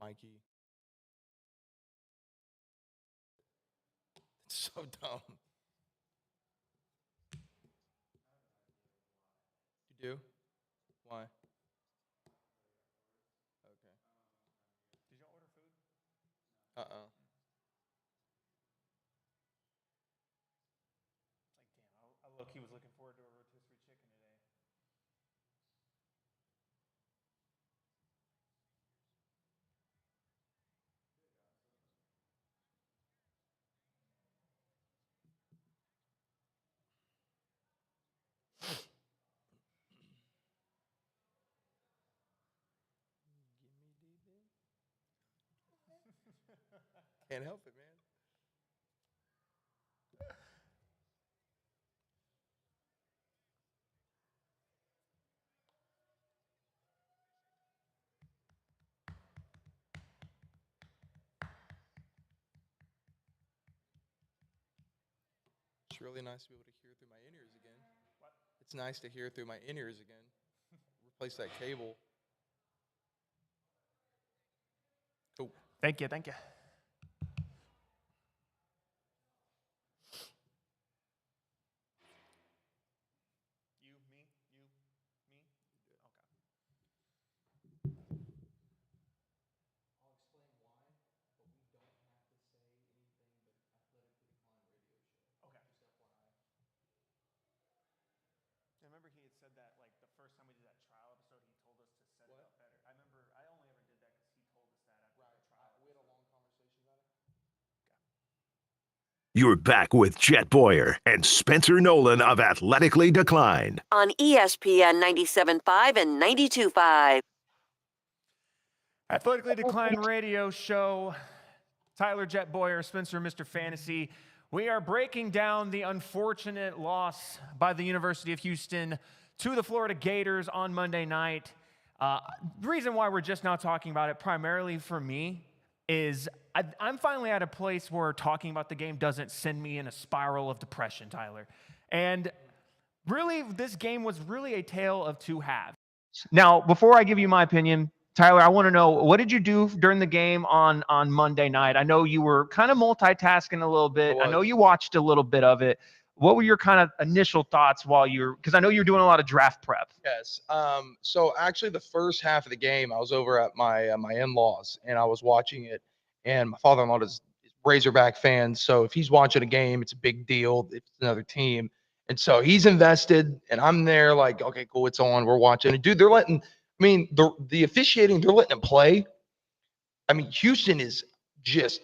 Mikey. It's so dumb. You do? Why? Okay. Did y'all order food? Uh-oh. Like, damn, I look. He was looking forward to a rotisserie chicken today. Can't help it, man. It's really nice to be able to hear through my in-ears again. What? It's nice to hear through my in-ears again. Replace that cable. Cool. Thank you, thank you. You, me, you, me. Okay. I'll explain why, but we don't have to say anything but Athletically Declined radio show. Okay. Just FYI. I remember he had said that like the first time we did that trial episode, he told us to set it up better. I remember I only ever did that because he told us that after the trial. We had a long conversation about it. You're back with Jet Boyer and Spencer Nolan of Athletically Declined on ESPN 97.5 and 92.5. Athletically Declined radio show. Tyler, Jet Boyer, Spencer, Mr. Fantasy. We are breaking down the unfortunate loss by the University of Houston to the Florida Gators on Monday night. The reason why we're just now talking about it, primarily for me, is I'm finally at a place where talking about the game doesn't send me in a spiral of depression, Tyler. And really, this game was really a tale of two halves. Now, before I give you my opinion, Tyler, I want to know, what did you do during the game on Monday night? I know you were kind of multitasking a little bit. I know you watched a little bit of it. What were your kind of initial thoughts while you're, because I know you're doing a lot of draft prep. Yes. So actually, the first half of the game, I was over at my my in-laws, and I was watching it. And my father-in-law is Razorback fan, so if he's watching a game, it's a big deal. It's another team, and so he's invested, and I'm there like, okay, cool, it's on. We're watching. And dude, they're letting. I mean, the officiating, they're letting him play. I mean, Houston is just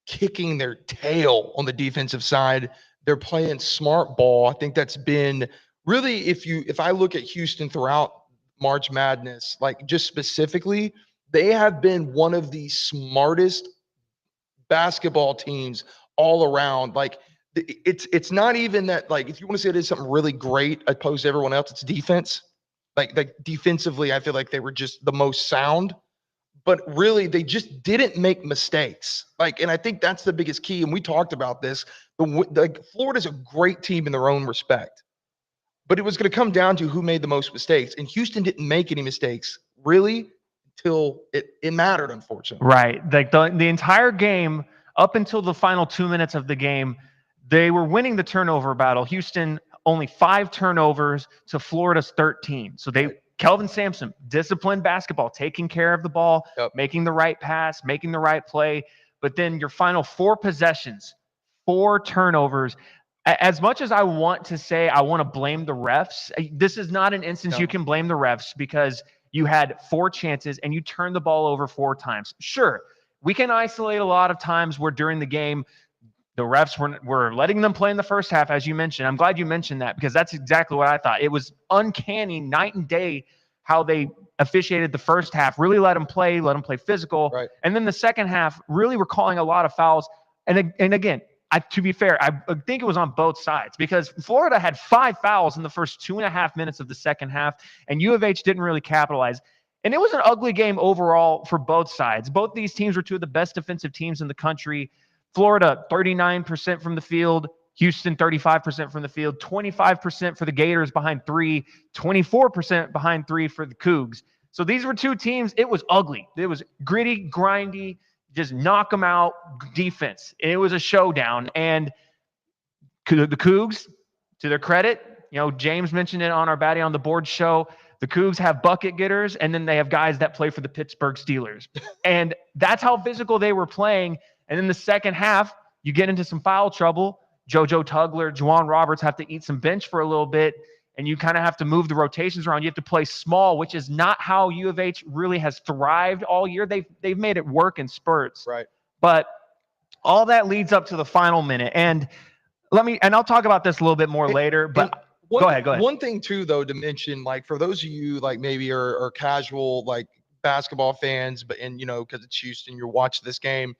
kicking their tail on the defensive side. They're playing smart ball. I think that's been really, if I look at Houston throughout March Madness, like just specifically, they have been one of the smartest basketball teams all around. Like it's not even that, like, if you want to say it is something really great opposed to everyone else, it's defense. Like defensively, I feel like they were just the most sound. But really, they just didn't make mistakes. Like, and I think that's the biggest key. And we talked about this. Like, Florida's a great team in their own respect, but it was going to come down to who made the most mistakes. And Houston didn't make any mistakes really until it mattered, unfortunately. Right. Like the entire game, up until the final 2 minutes of the game, they were winning the turnover battle. Houston only 5 turnovers to Florida's 13. So Kelvin Sampson, disciplined basketball, taking care of the ball, making the right pass, making the right play. But then your final 4 possessions, 4 turnovers. As much as I want to say I want to blame the refs, this is not an instance you can blame the refs, because you had 4 chances and you turned the ball over 4 times. Sure, we can isolate a lot of times where during the game the refs were letting them play in the first half, as you mentioned. I'm glad you mentioned that, because that's exactly what I thought. It was uncanny, night and day, how they officiated the first half, really let them play physical. Right. And then the second half, really were calling a lot of fouls. And again, to be fair, I think it was on both sides, because Florida had 5 fouls in the first 2.5 minutes of the second half, and U of H didn't really capitalize. And it was an ugly game overall for both sides. Both these teams were 2 of the best defensive teams in the country. Florida, 39% from the field. Houston, 35% from the field. 25% for the Gators behind 3. 24% behind 3 for the Cougs. So these were two teams. It was ugly. It was gritty, grindy, just knock them out defense. It was a showdown. And the Cougs, to their credit, James mentioned it on our Batty on the Board show. The Cougs have bucket getters, and then they have guys that play for the Pittsburgh Steelers. And that's how physical they were playing. And in the second half, you get into some foul trouble. JoJo Tugler, Juwan Roberts have to eat some bench for a little bit, and you kind of have to move the rotations around. You have to play small, which is not how U of H really has thrived all year. They've made it work in spurts. Right. But all that leads up to the final minute. And I'll talk about this a little bit more later, but go ahead. One thing too, though, to mention, like for those of you like maybe are casual like basketball fans, because it's Houston, you're watching this game.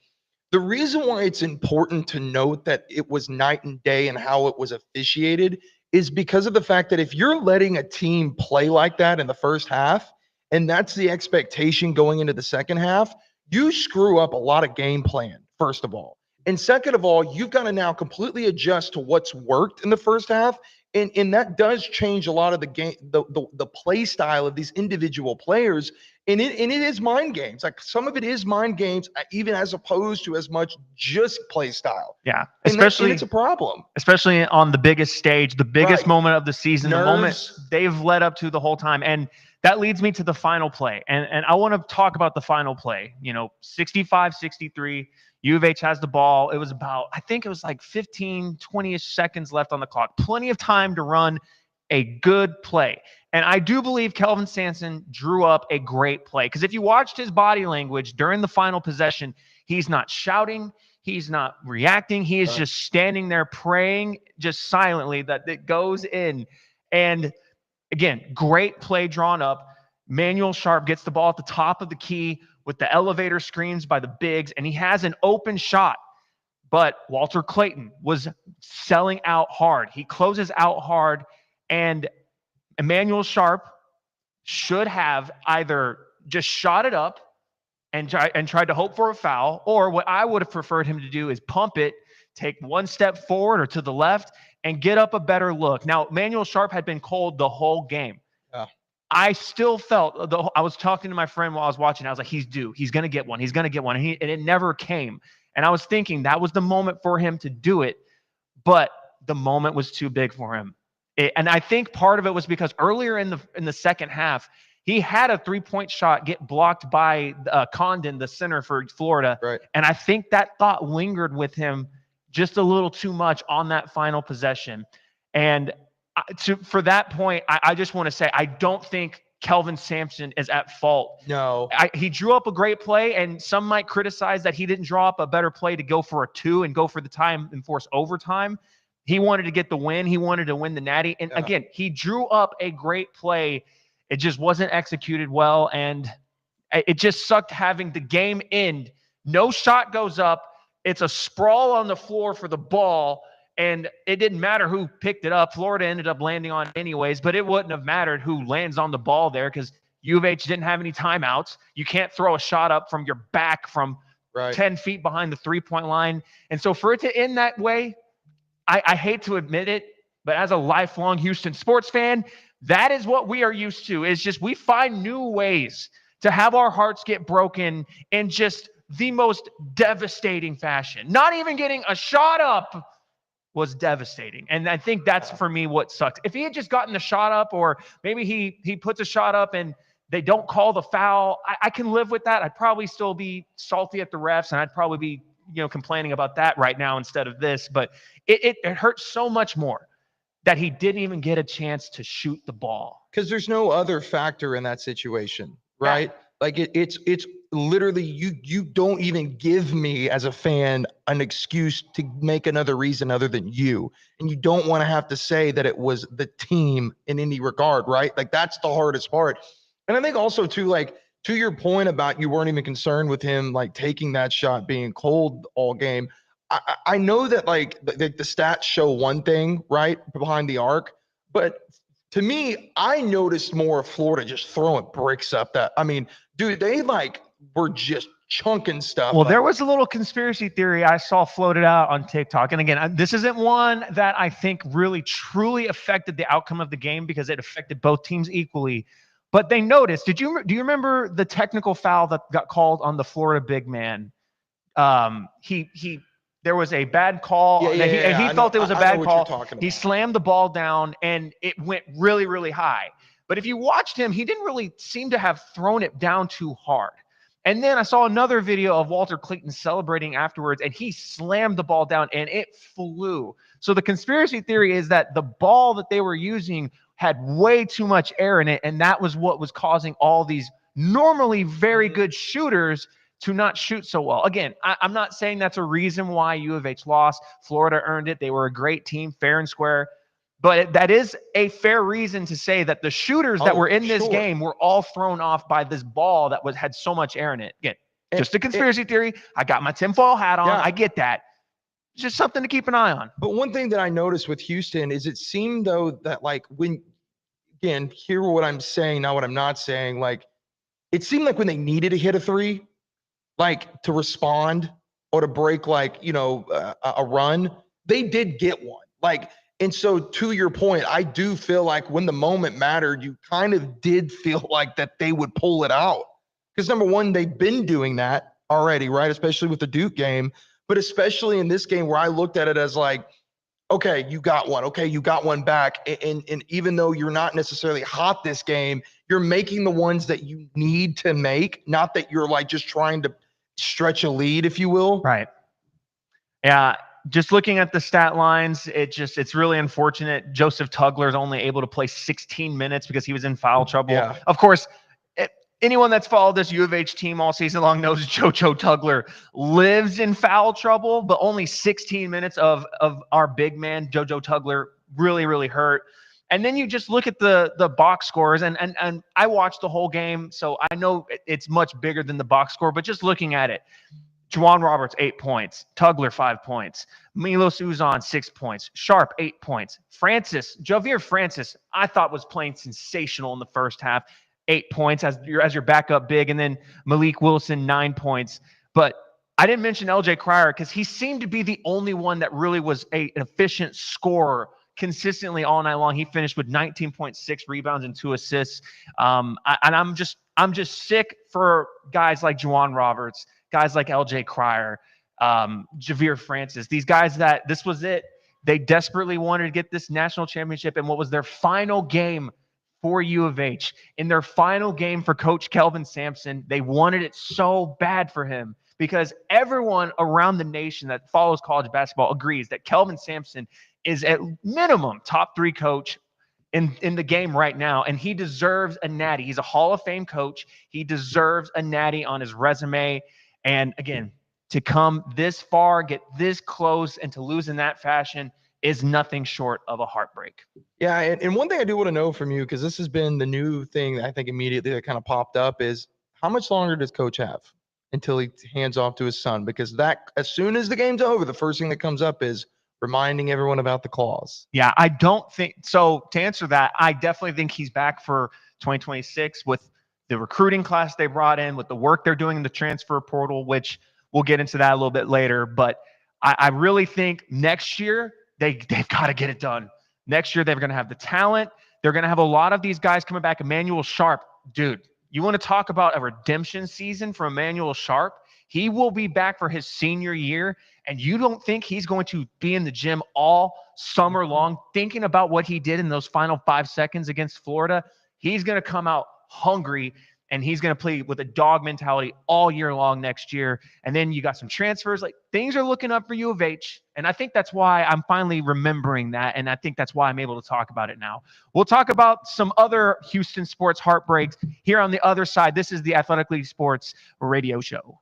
The reason why it's important to note that it was night and day and how it was officiated is because of the fact that if you're letting a team play like that in the first half, and that's the expectation going into the second half, you screw up a lot of game plan, first of all. And second of all, you've got to now completely adjust to what's worked in the first half. And that does change a lot of the game, the play style of these individual players. And it is mind games. Like some of it is mind games, even as opposed to as much just play style. Yeah. And it's a problem. Especially on the biggest stage, the biggest moment of the season, Nerves. The moment they've led up to the whole time. And that leads me to the final play. And I want to talk about the final play. 65-63. U of H has the ball. It was I think it was like 15, 20-ish seconds left on the clock. Plenty of time to run a good play. And I do believe Kelvin Sampson drew up a great play. Because if you watched his body language during the final possession, he's not shouting. He's not reacting. He is just standing there praying just silently that it goes in. And again, great play drawn up. Manuel Sharp gets the ball at the top of the key with the elevator screens by the bigs, and he has an open shot. But Walter Clayton was selling out hard. He closes out hard, and Emmanuel Sharp should have either just shot it up and tried to hope for a foul, or what I would have preferred him to do is pump it, take one step forward or to the left, and get up a better look. Now, Emmanuel Sharp had been cold the whole game. Yeah. I still felt, I was talking to my friend while I was watching. I was like, he's due. He's going to get one. He's going to get one. And it never came. And I was thinking that was the moment for him to do it. But the moment was too big for him. And I think part of it was because earlier in the second half, he had a three-point shot get blocked by Condon, the center for Florida. Right. And I think that thought lingered with him just a little too much on that final possession. And for that point, I just want to say I don't think Kelvin Sampson is at fault. No. He drew up a great play, and some might criticize that he didn't draw up a better play to go for a 2 and go for the time and force overtime. He wanted to get the win. He wanted to win the Natty. And again, he drew up a great play. It just wasn't executed well, and it just sucked having the game end. No shot goes up. It's a sprawl on the floor for the ball. And it didn't matter who picked it up. Florida ended up landing on it anyways, but it wouldn't have mattered who lands on the ball there because U of H didn't have any timeouts. You can't throw a shot up from your back from 10 feet behind the three-point line. And so for it to end that way, I hate to admit it, but as a lifelong Houston sports fan, that is what we are used to. It's just we find new ways to have our hearts get broken in just the most devastating fashion. Not even getting a shot up was devastating. And I think that's, for me, what sucks. If he had just gotten the shot up, or maybe he puts a shot up and they don't call the foul, I can live with that. I'd probably still be salty at the refs, and I'd probably be complaining about that right now instead of this. But it hurts so much more that he didn't even get a chance to shoot the ball. Because there's no other factor in that situation, right? Yeah. Like it's literally you don't even give me as a fan an excuse to make another reason other than you. And you don't want to have to say that it was the team in any regard, right? Like that's the hardest part. And I think also too, like to your point about you weren't even concerned with him like taking that shot being cold all game. I know that like the stats show one thing, right, behind the arc, but to me, I noticed more of Florida just throwing bricks up that. I mean, dude, they like were just chunking stuff. Well, there was a little conspiracy theory I saw floated out on TikTok. And again, this isn't one that I think really truly affected the outcome of the game because it affected both teams equally. But they noticed. Do you remember the technical foul that got called on the Florida big man? There was a bad call. He felt it was a bad call. He slammed the ball down and it went really, really high. But if you watched him, he didn't really seem to have thrown it down too hard. And then I saw another video of Walter Clayton celebrating afterwards, and he slammed the ball down and it flew. So the conspiracy theory is that the ball that they were using had way too much air in it, and that was what was causing all these normally very good shooters to not shoot so well. Again, I'm not saying that's a reason why U of H lost. Florida earned it. They were a great team, fair and square. But that is a fair reason to say that the shooters that were in this game were all thrown off by this ball that had so much air in it. Again, just a conspiracy theory. I got my tinfoil hat on. I get that. It's just something to keep an eye on. But one thing that I noticed with Houston is it seemed, though, that again, hear what I'm saying, not what I'm not saying. It seemed like when they needed to hit a three, to respond or to break, a run, they did get one. And so to your point, I do feel like when the moment mattered, you kind of did feel like that they would pull it out. Because number one, they've been doing that already, right? Especially with the Duke game, but especially in this game where I looked at it as okay, you got one. Okay, you got one back. And even though you're not necessarily hot this game, you're making the ones that you need to make, not that you're just trying to stretch a lead, if you will. Right. Yeah. Just looking at the stat lines, it's really unfortunate. Joseph Tugler is only able to play 16 minutes because he was in foul trouble. Yeah. Of course, anyone that's followed this U of H team all season long knows JoJo Tugler lives in foul trouble, but only 16 minutes of our big man, JoJo Tugler, really, really hurt. And then you just look at the box scores, and I watched the whole game, so I know it's much bigger than the box score, but just looking at it, Juwan Roberts, 8 points. Tugler, 5 points. Milos Uzan, 6 points. Sharp, 8 points. Javier Francis, I thought was playing sensational in the first half. 8 points as your backup big. And then Malik Wilson, 9 points. But I didn't mention LJ Cryer because he seemed to be the only one that really was an efficient scorer consistently all night long. He finished with 19.6 rebounds and 2 assists. And I'm just sick for guys like Juwan Roberts, guys like LJ Cryer, Javier Francis, these guys that this was it. They desperately wanted to get this national championship, and what was their final game for U of H. In their final game for Coach Kelvin Sampson, they wanted it so bad for him because everyone around the nation that follows college basketball agrees that Kelvin Sampson is at minimum top 3 coach in the game right now, and he deserves a natty. He's a Hall of Fame coach. He deserves a natty on his resume. And again, to come this far, get this close, and to lose in that fashion is nothing short of a heartbreak. Yeah, and one thing I do want to know from you, because this has been the new thing that I think immediately that kind of popped up, is how much longer does Coach have until he hands off to his son? Because that, as soon as the game's over, the first thing that comes up is reminding everyone about the clause. Yeah, I don't think so. To answer that, I definitely think he's back for 2026 with the recruiting class they brought in, with the work they're doing in the transfer portal, which we'll get into that a little bit later. But I really think next year they've got to get it done. Next year they're going to have the talent. They're going to have a lot of these guys coming back. Emmanuel Sharp, dude, you want to talk about a redemption season for Emmanuel Sharp? He will be back for his senior year, and you don't think he's going to be in the gym all summer long thinking about what he did in those final 5 seconds against Florida? He's going to come out hungry, and he's going to play with a dog mentality all year long next year. And then you got some transfers. Things are looking up for U of H, and I think that's why I'm finally remembering that, and I think that's why I'm able to talk about it now. We'll talk about some other Houston sports heartbreaks here on the other side. This is the Athletically Sports Radio Show.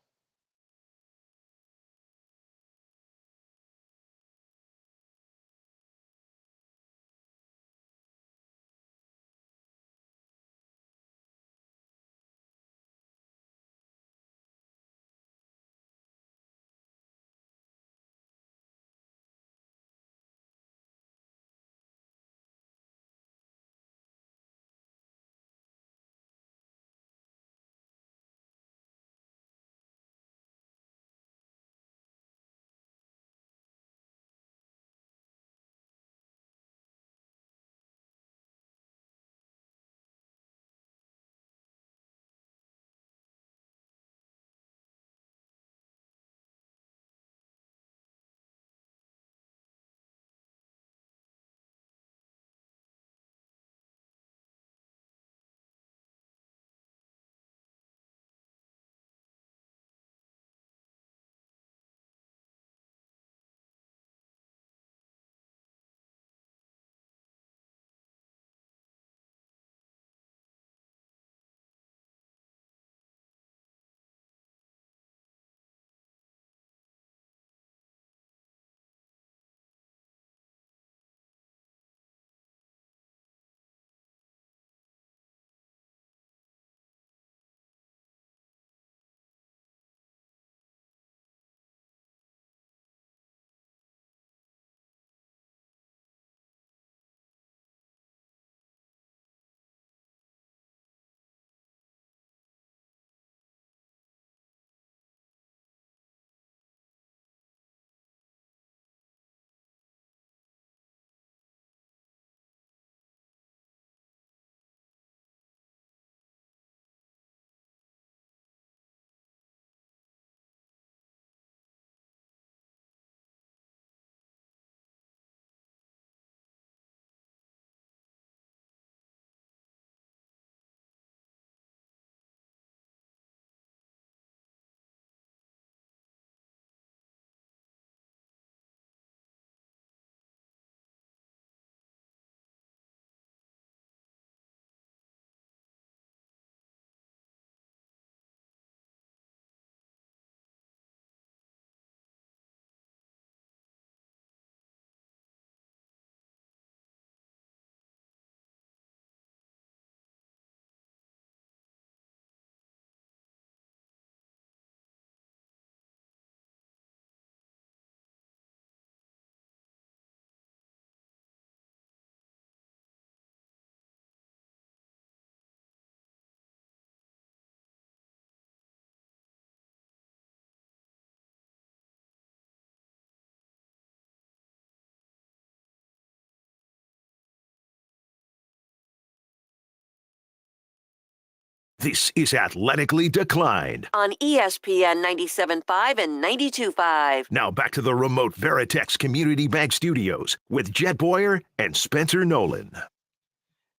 This is Athletically Declined. On ESPN 97.5 and 92.5. Now back to the remote Veritex Community Bank Studios with Jet Boyer and Spencer Nolan.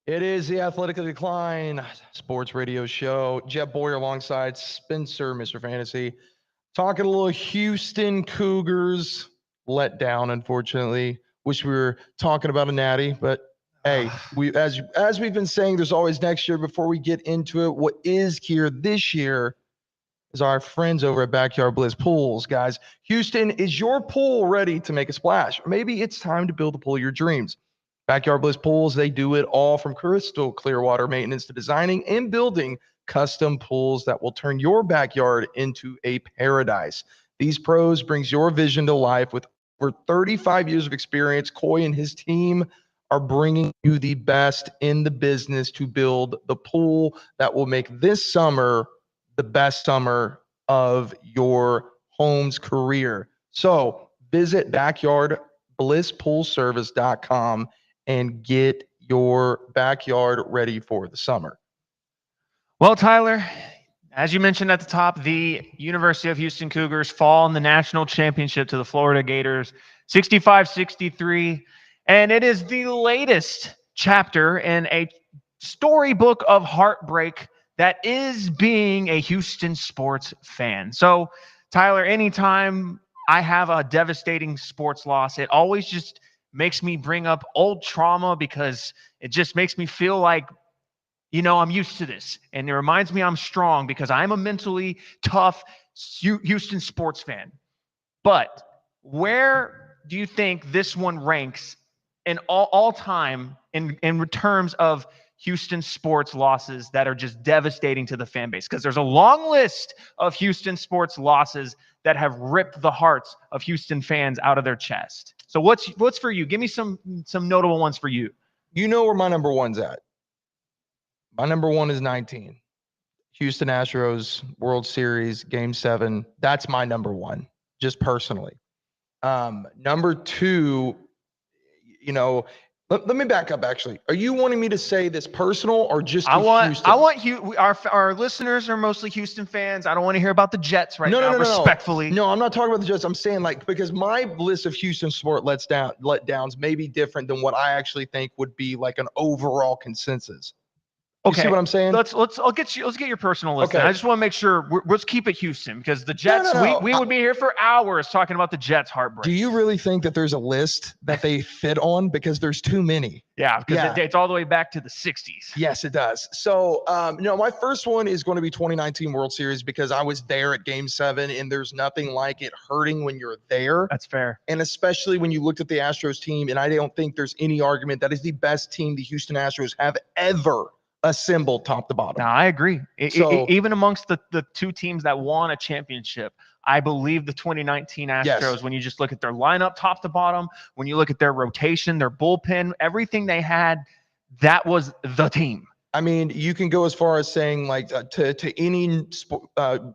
It is the Athletically Declined sports radio show. Jet Boyer alongside Spencer, Mr. Fantasy. Talking a little Houston Cougars. Let down, unfortunately. Wish we were talking about a natty, but hey, we as we've been saying, there's always next year. Before we get into it, what is here this year is our friends over at Backyard Bliss Pools. Guys, Houston, is your pool ready to make a splash? Or maybe it's time to build the pool of your dreams. Backyard Bliss Pools, they do it all from crystal clear water maintenance to designing and building custom pools that will turn your backyard into a paradise. These pros brings your vision to life with over 35 years of experience. Coy and his team are bringing you the best in the business to build the pool that will make this summer the best summer of your home's career. So visit backyardblisspoolservice.com and get your backyard ready for the summer. Well, Tyler, as you mentioned at the top, the University of Houston Cougars fall in the national championship to the Florida Gators, 65-63. And it is the latest chapter in a storybook of heartbreak that is being a Houston sports fan. So, Tyler, anytime I have a devastating sports loss, it always just makes me bring up old trauma because it just makes me feel like, I'm used to this. And it reminds me I'm strong because I'm a mentally tough Houston sports fan. But where do you think this one ranks in all time in terms of Houston sports losses that are just devastating to the fan base? Because there's a long list of Houston sports losses that have ripped the hearts of Houston fans out of their chest. So what's for you? Give me some notable ones for you. You know where my number one's at. My number one is 19. Houston Astros World Series Game 7. That's my number one, just personally. Number two, let me back up, actually. Are you wanting me to say this personal or just Houston? Our listeners are mostly Houston fans. I don't want to hear about the Jets now, respectfully. No, I'm not talking about the Jets. I'm saying, because my list of Houston sport letdowns may be different than what I actually think would be like an overall consensus. You see what I'm saying? Let's get your personal list. Okay. I just want to make sure let's keep it Houston because the Jets. No. We would be here for hours talking about the Jets' heartbreak. Do you really think that there's a list that they fit on? Because there's too many. Yeah, because it's all the way back to the 60s. Yes, it does. So, my first one is going to be 2019 World Series because I was there at Game 7, and there's nothing like it hurting when you're there. That's fair. And especially when you looked at the Astros team, and I don't think there's any argument that is the best team the Houston Astros have ever assembled top to bottom. No, I agree. Even amongst the two teams that won a championship, I believe the 2019 Astros, when you just look at their lineup top to bottom, when you look at their rotation, their bullpen, everything they had, that was the team. I mean, you can go as far as saying to any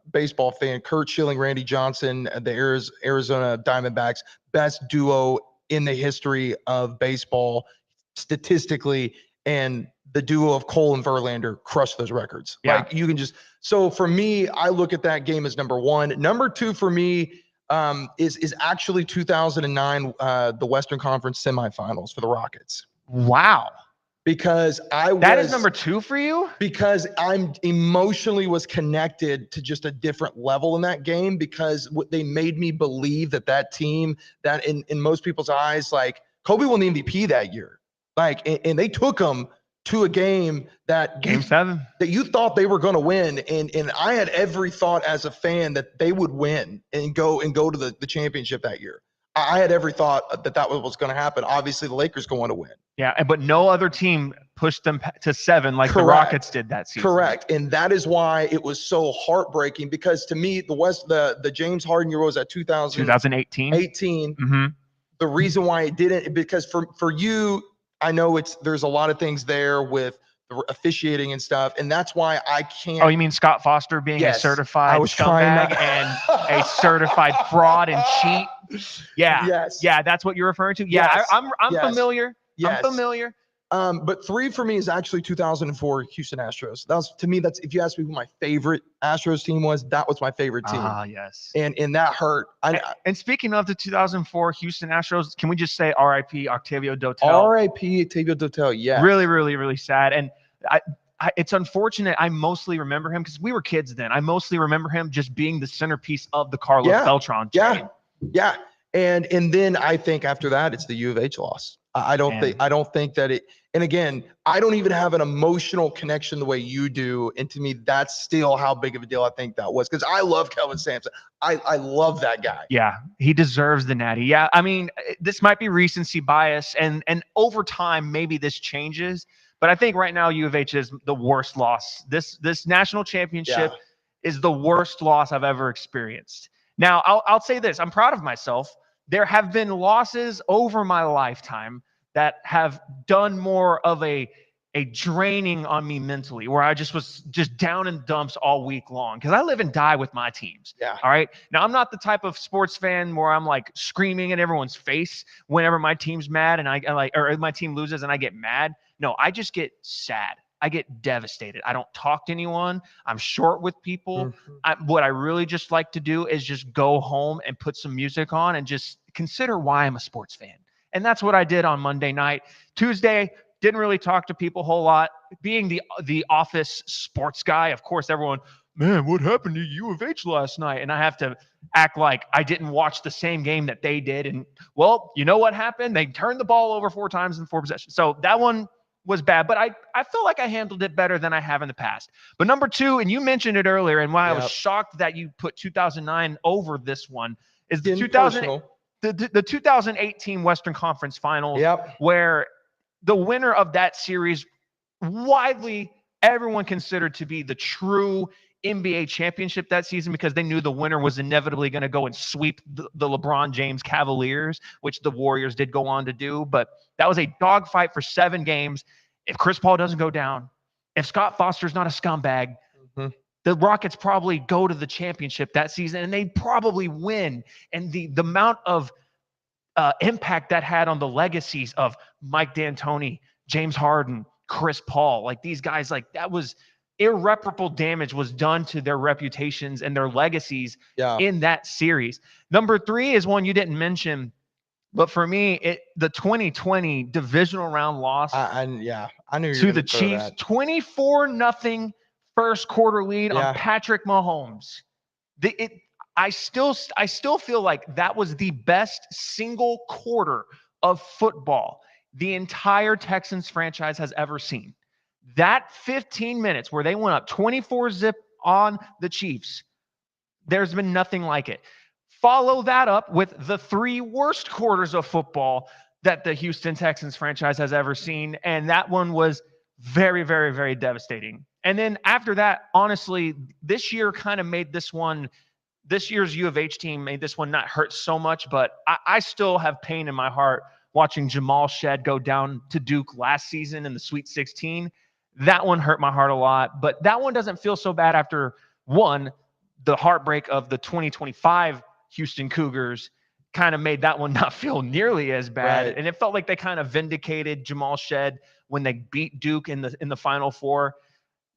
baseball fan, Kurt Schilling, Randy Johnson, the Arizona Diamondbacks, best duo in the history of baseball statistically, and the duo of Cole and Verlander crushed those records. Yeah. So for me, I look at that game as number one. Number two for me is actually 2009, the Western Conference semifinals for the Rockets. Wow. Because that is number two for you? Because I'm emotionally was connected to just a different level in that game because they made me believe that team that in most people's eyes, Kobe won the MVP that year. And they took them to a game Game 7 that you thought they were going to win. And I had every thought as a fan that they would win and go to the championship that year. I had every thought that was what's going to happen. Obviously, the Lakers going to win. Yeah, but no other team pushed them to 7 like the Rockets did that season. Correct. And that is why it was so heartbreaking because to me, the James Harden year was at 2018. 18. Mm-hmm. The reason why it didn't, because for you, I know there's a lot of things there with the officiating and stuff, and that's why I can't. Oh, you mean Scott Foster being a certified scumbag and a certified fraud and cheat? Yeah. Yes. Yeah, that's what you're referring to? Yeah, yes. I'm familiar. Yes. I'm familiar. But 3 for me is actually 2004 Houston Astros. That was, to me, that's, if you ask me who my favorite Astros team was, that was my favorite team. Yes. And that hurt. And speaking of the 2004 Houston Astros, can we just say R.I.P. Octavio Dotel? R.I.P. Octavio Dotel, yes. Really, really, really sad. And it's unfortunate. I mostly remember him because we were kids then. I mostly remember him just being the centerpiece of the Carlos Beltran trade. Yeah. And then I think after that, it's the U of H loss. I don't think that it, and again, I don't even have an emotional connection the way you do. And to me, that's still how big of a deal I think that was. Because I love Kelvin Sampson. I love that guy. Yeah, he deserves the natty. Yeah, I mean, this might be recency bias, and over time, maybe this changes. But I think right now, U of H is the worst loss. This national championship is the worst loss I've ever experienced. Now, I'll say this. I'm proud of myself. There have been losses over my lifetime that have done more of a draining on me mentally, where I was down in dumps all week long because I live and die with my teams. Yeah. All right. Now, I'm not the type of sports fan where I'm like screaming at everyone's face whenever my team's mad and or my team loses and I get mad. No, I just get sad. I get devastated. I don't talk to anyone. I'm short with people. What I really just like to do is just go home and put some music on and just consider why I'm a sports fan. And that's what I did on Monday night. Tuesday, didn't really talk to people a whole lot. Being the office sports guy, of course, everyone, man, what happened to U of H last night? And I have to act like I didn't watch the same game that they did. And, well, you know what happened? They turned the ball over 4 times in 4 possessions. So that one was bad, but I feel like I handled it better than I have in the past. But number 2, and you mentioned it earlier, and why I was shocked that you put 2009 over this one, is the 2018 Western Conference Finals, where the winner of that series, widely everyone considered to be the true NBA championship that season, because they knew the winner was inevitably going to go and sweep the LeBron James Cavaliers, which the Warriors did go on to do. But that was a dogfight for 7 games. If Chris Paul doesn't go down, if Scott Foster's not a scumbag, the Rockets probably go to the championship that season, and they'd probably win. And the amount of impact that had on the legacies of Mike D'Antoni, James Harden, Chris Paul, like these guys, like that was irreparable damage was done to their reputations and their legacies in that series. Number 3 is one you didn't mention, but for me, the 2020 divisional round loss I knew you to the Chiefs, 24-0 first quarter lead on Patrick Mahomes. I still feel like that was the best single quarter of football the entire Texans franchise has ever seen. That 15 minutes where they went up 24-0 on the Chiefs, there's been nothing like it. Follow that up with the 3 worst quarters of football that the Houston Texans franchise has ever seen, and that one was very, very, very devastating. And then after that, honestly, this year kind of made this year's U of H team made this one not hurt so much, but I still have pain in my heart watching Jamal Shed go down to Duke last season in the Sweet 16. That one hurt my heart a lot, but that one doesn't feel so bad after, one, the heartbreak of the 2025 Houston Cougars kind of made that one not feel nearly as bad. And it felt like they kind of vindicated Jamal Shed when they beat Duke in the Final Four.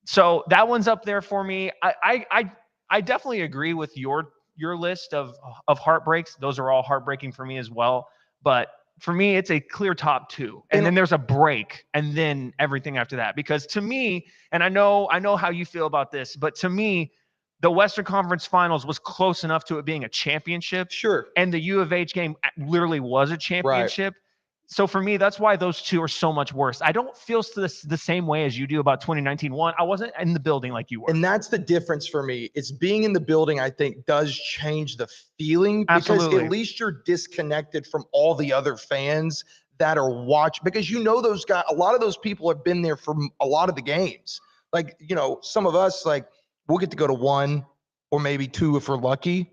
So that one's up there for me. I definitely agree with your list of heartbreaks. Those are all heartbreaking for me as well. But for me, it's a clear top 2. And then there's a break and then everything after that. Because to me, and I know how you feel about this, but to me, the Western Conference Finals was close enough to it being a championship. Sure. And the U of H game literally was a championship. So for me, that's why those 2 are so much worse. I don't feel the same way as you do about 2019. One, I wasn't in the building like you were. And that's the difference for me. It's being in the building, I think, does change the feeling. Absolutely. Because at least you're disconnected from all the other fans that are watching. Because those guys, a lot of those people have been there for a lot of the games. Like, some of us, like, we'll get to go to 1 or maybe 2 if we're lucky.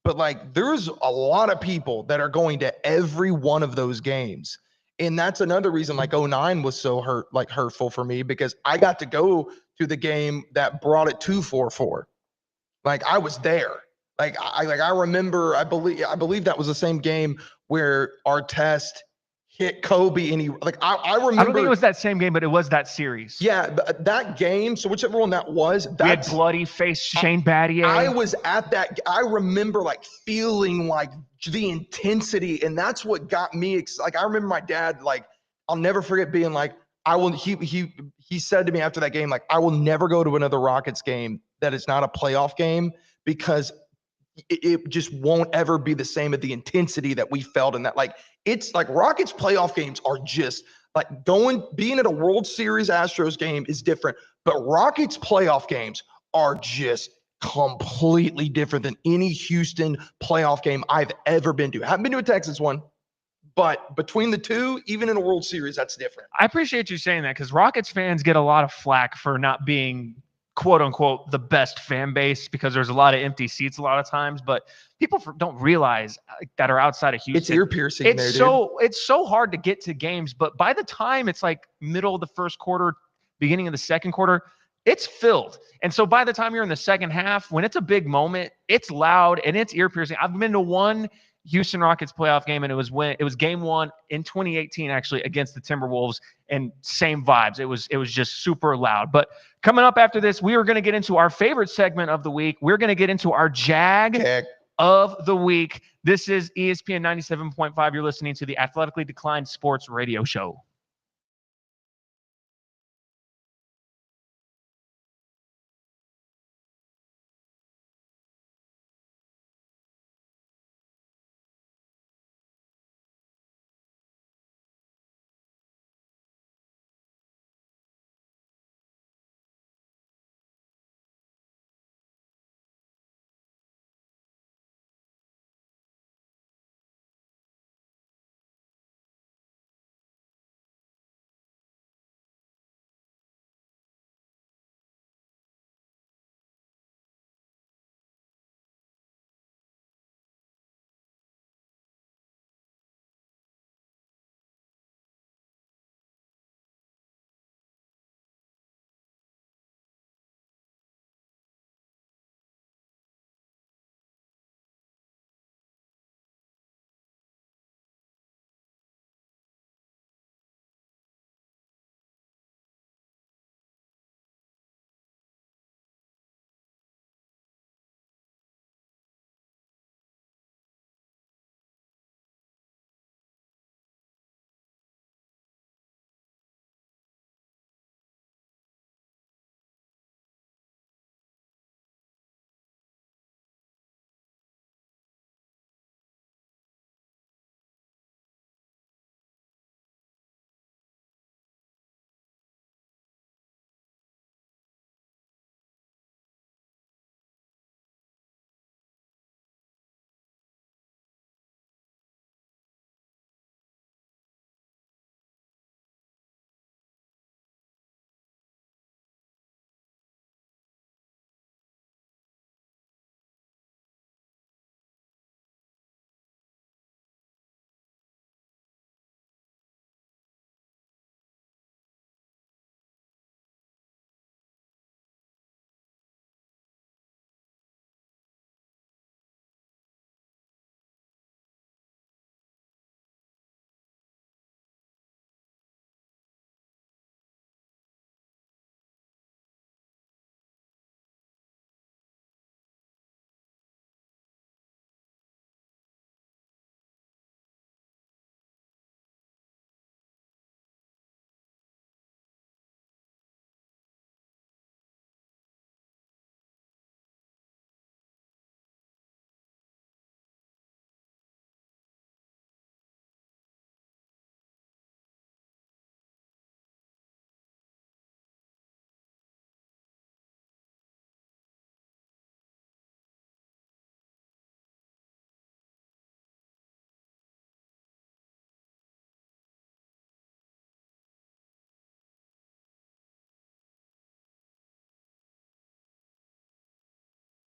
But like, there's a lot of people that are going to every one of those games. And that's another reason like 09 was so hurtful for me, because I got to go to the game that brought it to 4-4. Like I was there. I remember, I believe that was the same game where Artest hit Kobe, and I remember. I don't think it was that same game, but it was that series. Yeah, that game. So whichever one that was, We had bloody face Shane Battier. I was at that. I remember like feeling like the intensity, and that's what got me. Like I remember my dad. Like I'll never forget being like, I will. He said to me after that game, like, I will never go to another Rockets game that is not a playoff game, because it just won't ever be the same at the intensity that we felt in that. Like it's like Rockets playoff games are just like being at a World Series Astros game is different, but Rockets playoff games are just completely different than any Houston playoff game I've ever been to. I haven't been to a Texas one, but between the two, even in a World Series, that's different. I appreciate you saying that, because Rockets fans get a lot of flack for not being quote unquote the best fan base, because there's a lot of empty seats a lot of times, but people don't realize that are outside of Houston. It's ear piercing. It's so hard to get to games, but by the time it's like middle of the first quarter, beginning of the second quarter, it's filled. And so by the time you're in the second half, when it's a big moment, it's loud and it's ear piercing. I've been to one Houston Rockets playoff game, and it was game one in 2018, actually, against the Timberwolves, and same vibes. It was just super loud. But coming up after this, we are going to get into our favorite segment of the week. We're going to get into our Jag of the week. This is ESPN 97.5. You're listening to the Athletically Declined Sports Radio Show.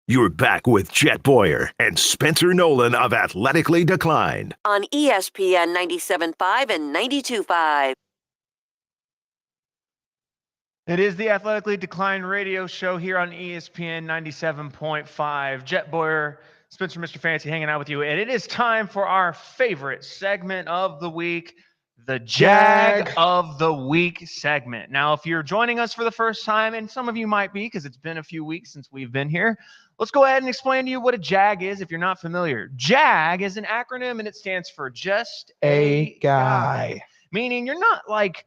You're back with Jet Boyer and Spencer Nolan of Athletically Declined on ESPN 97.5 and 92.5. It is the Athletically Declined radio show here on ESPN 97.5. Jet Boyer, Spencer, Mr. Fancy hanging out with you. And it is time for our favorite segment of the week. the Jag of the Week segment. Now, if you're joining us for the first time, and some of you might be because it's been a few weeks since we've been here, let's go ahead and explain to you what a JAG is if you're not familiar. JAG is an acronym, and it stands for Just a Guy. Meaning you're not like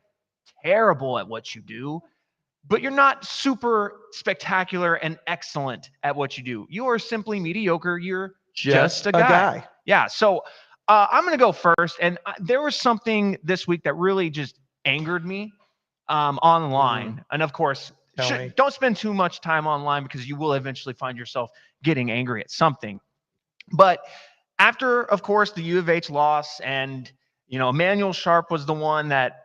terrible at what you do, but you're not super spectacular and excellent at what you do. You are simply mediocre. You're just a guy. Yeah. So I'm going to go first. And there was something this week that really just angered me online. And of course, don't spend too much time online because you will eventually find yourself getting angry at something. But after, of course, the U of H loss, and, Emmanuel Sharp was the one that,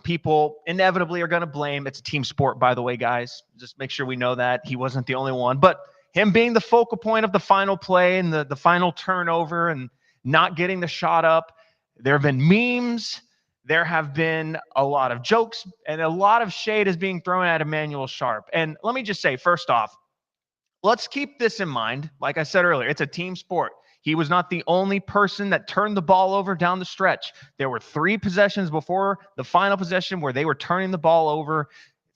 people inevitably are going to blame. It's a team sport, by the way, guys. Just make sure we know that. He wasn't the only one. But him being the focal point of the final play and the final turnover and not getting the shot up, there have been memes. There have been a lot of jokes, and a lot of shade is being thrown at Emmanuel Sharp. And let me just say, first off, let's keep this in mind. Like I said earlier, it's a team sport. He was not the only person that turned the ball over down the stretch. There were 3 possessions before the final possession where they were turning the ball over.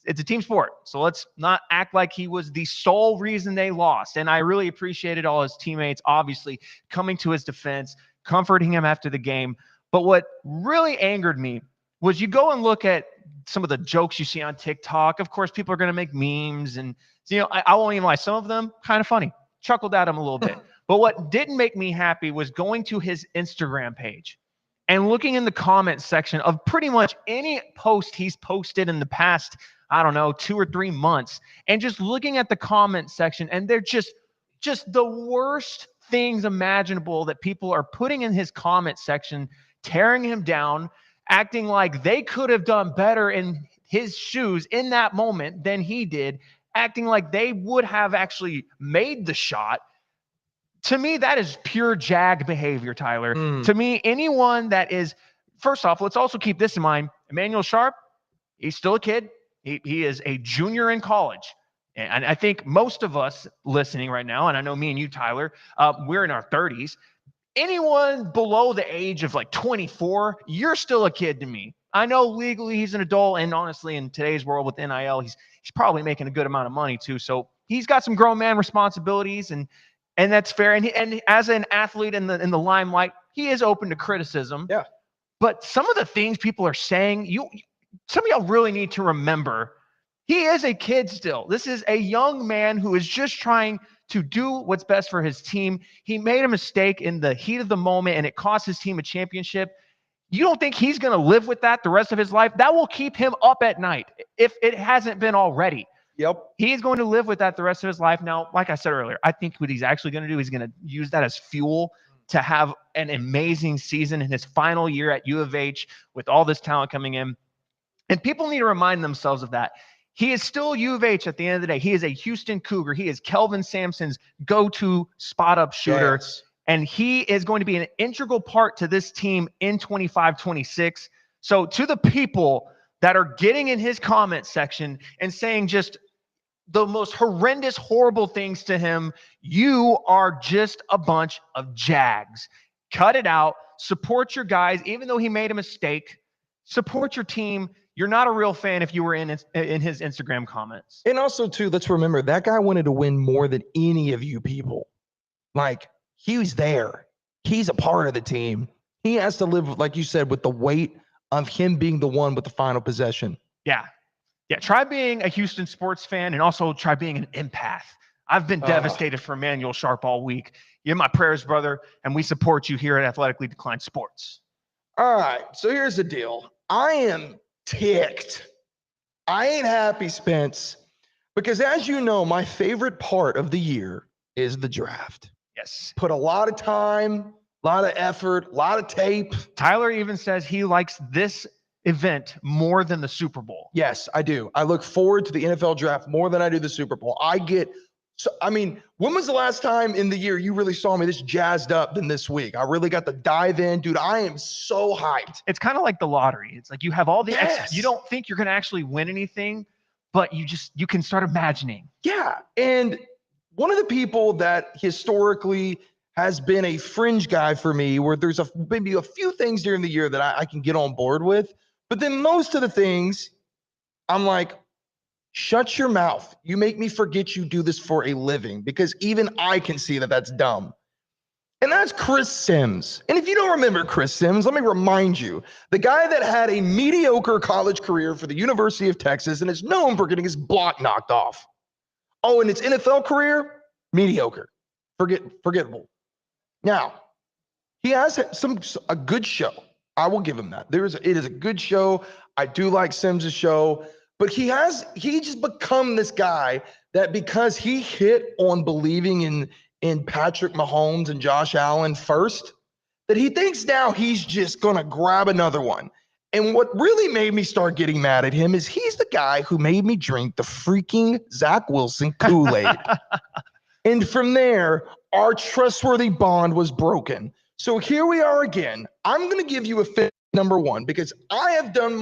It's a team sport. So let's not act like he was the sole reason they lost. And I really appreciated all his teammates, obviously, coming to his defense, comforting him after the game. But what really angered me was you go and look at some of the jokes you see on TikTok. Of course, people are going to make memes. And, I won't even lie. Some of them kind of funny. Chuckled at him a little bit. But what didn't make me happy was going to his Instagram page and looking in the comment section of pretty much any post he's posted in the past, 2 or 3 months, and just looking at the comment section, and they're just the worst things imaginable that people are putting in his comment section, tearing him down, acting like they could have done better in his shoes in that moment than he did, acting like they would have actually made the shot. To me, that is pure JAG behavior, Tyler. To me, anyone that is, first off, let's also keep this in mind. Emmanuel Sharp, he's still a kid. He is a junior in college. And I think most of us listening right now, and I know me and you, Tyler, we're in our 30s. Anyone below the age of like 24, you're still a kid to me. I know legally he's an adult, and honestly, in today's world with NIL, he's probably making a good amount of money too. So he's got some grown man responsibilities, and that's fair. And as an athlete in the limelight, he is open to criticism. Yeah. But some of the things people are saying, some of y'all really need to remember, he is a kid still. This is a young man who is just trying to do what's best for his team. He made a mistake in the heat of the moment, and it cost his team a championship. You don't think he's going to live with that the rest of his life? That will keep him up at night if it hasn't been already. Yep. He's going to live with that the rest of his life. Now, like I said earlier, I think what he's actually going to do is going to use that as fuel to have an amazing season in his final year at U of H with all this talent coming in. And people need to remind themselves of that. He is still U of H at the end of the day. He is a Houston Cougar. He is Kelvin Sampson's go-to spot-up shooter. Yes. And he is going to be an integral part to this team in 25-26. So to the people that are getting in his comment section and saying just the most horrendous, horrible things to him, you are just a bunch of JAGs. Cut it out. Support your guys. Even though he made a mistake, support your team. You're not a real fan if you were in his Instagram comments. And also, too, let's remember, that guy wanted to win more than any of you people. Like, he was there. He's a part of the team. He has to live, like you said, with the weight of him being the one with the final possession. Yeah. Try being a Houston sports fan, and also try being an empath. I've been devastated for Emmanuel Sharp all week. You're my prayers, brother, and we support you here at Athletically Declined Sports. All right, so here's the deal. I am ticked. I ain't happy, Spence, because as you know, my favorite part of the year is the draft. Yes. Put a lot of time, a lot of effort, a lot of tape. Tyler even says he likes this event more than the Super Bowl. Yes, I do. I look forward to the NFL draft more than I do the Super Bowl. When was the last time in the year you really saw me this jazzed up than this week? I really got to dive in. Dude, I am so hyped. It's kind of like the lottery. It's like you have all the Yes. you don't think you're going to actually win anything, but you can start imagining. Yeah, and one of the people that historically has been a fringe guy for me where there's maybe a few things during the year that I can get on board with. But then most of the things, I'm like, shut your mouth. You make me forget you do this for a living, because even I can see that that's dumb. And that's Chris Sims. And if you don't remember Chris Sims, let me remind you, the guy that had a mediocre college career for the University of Texas and is known for getting his block knocked off. Oh, and his NFL career, mediocre, forgettable. Now, he has a good show. I will give him that. It is a good show. I do like Sims' show, but he just become this guy that because he hit on believing in Patrick Mahomes and Josh Allen first, that he thinks now he's just going to grab another one. And what really made me start getting mad at him is he's the guy who made me drink the freaking Zach Wilson Kool-Aid. And from there, our trustworthy bond was broken. So here we are again. I'm going to give you a fit number one, because I have done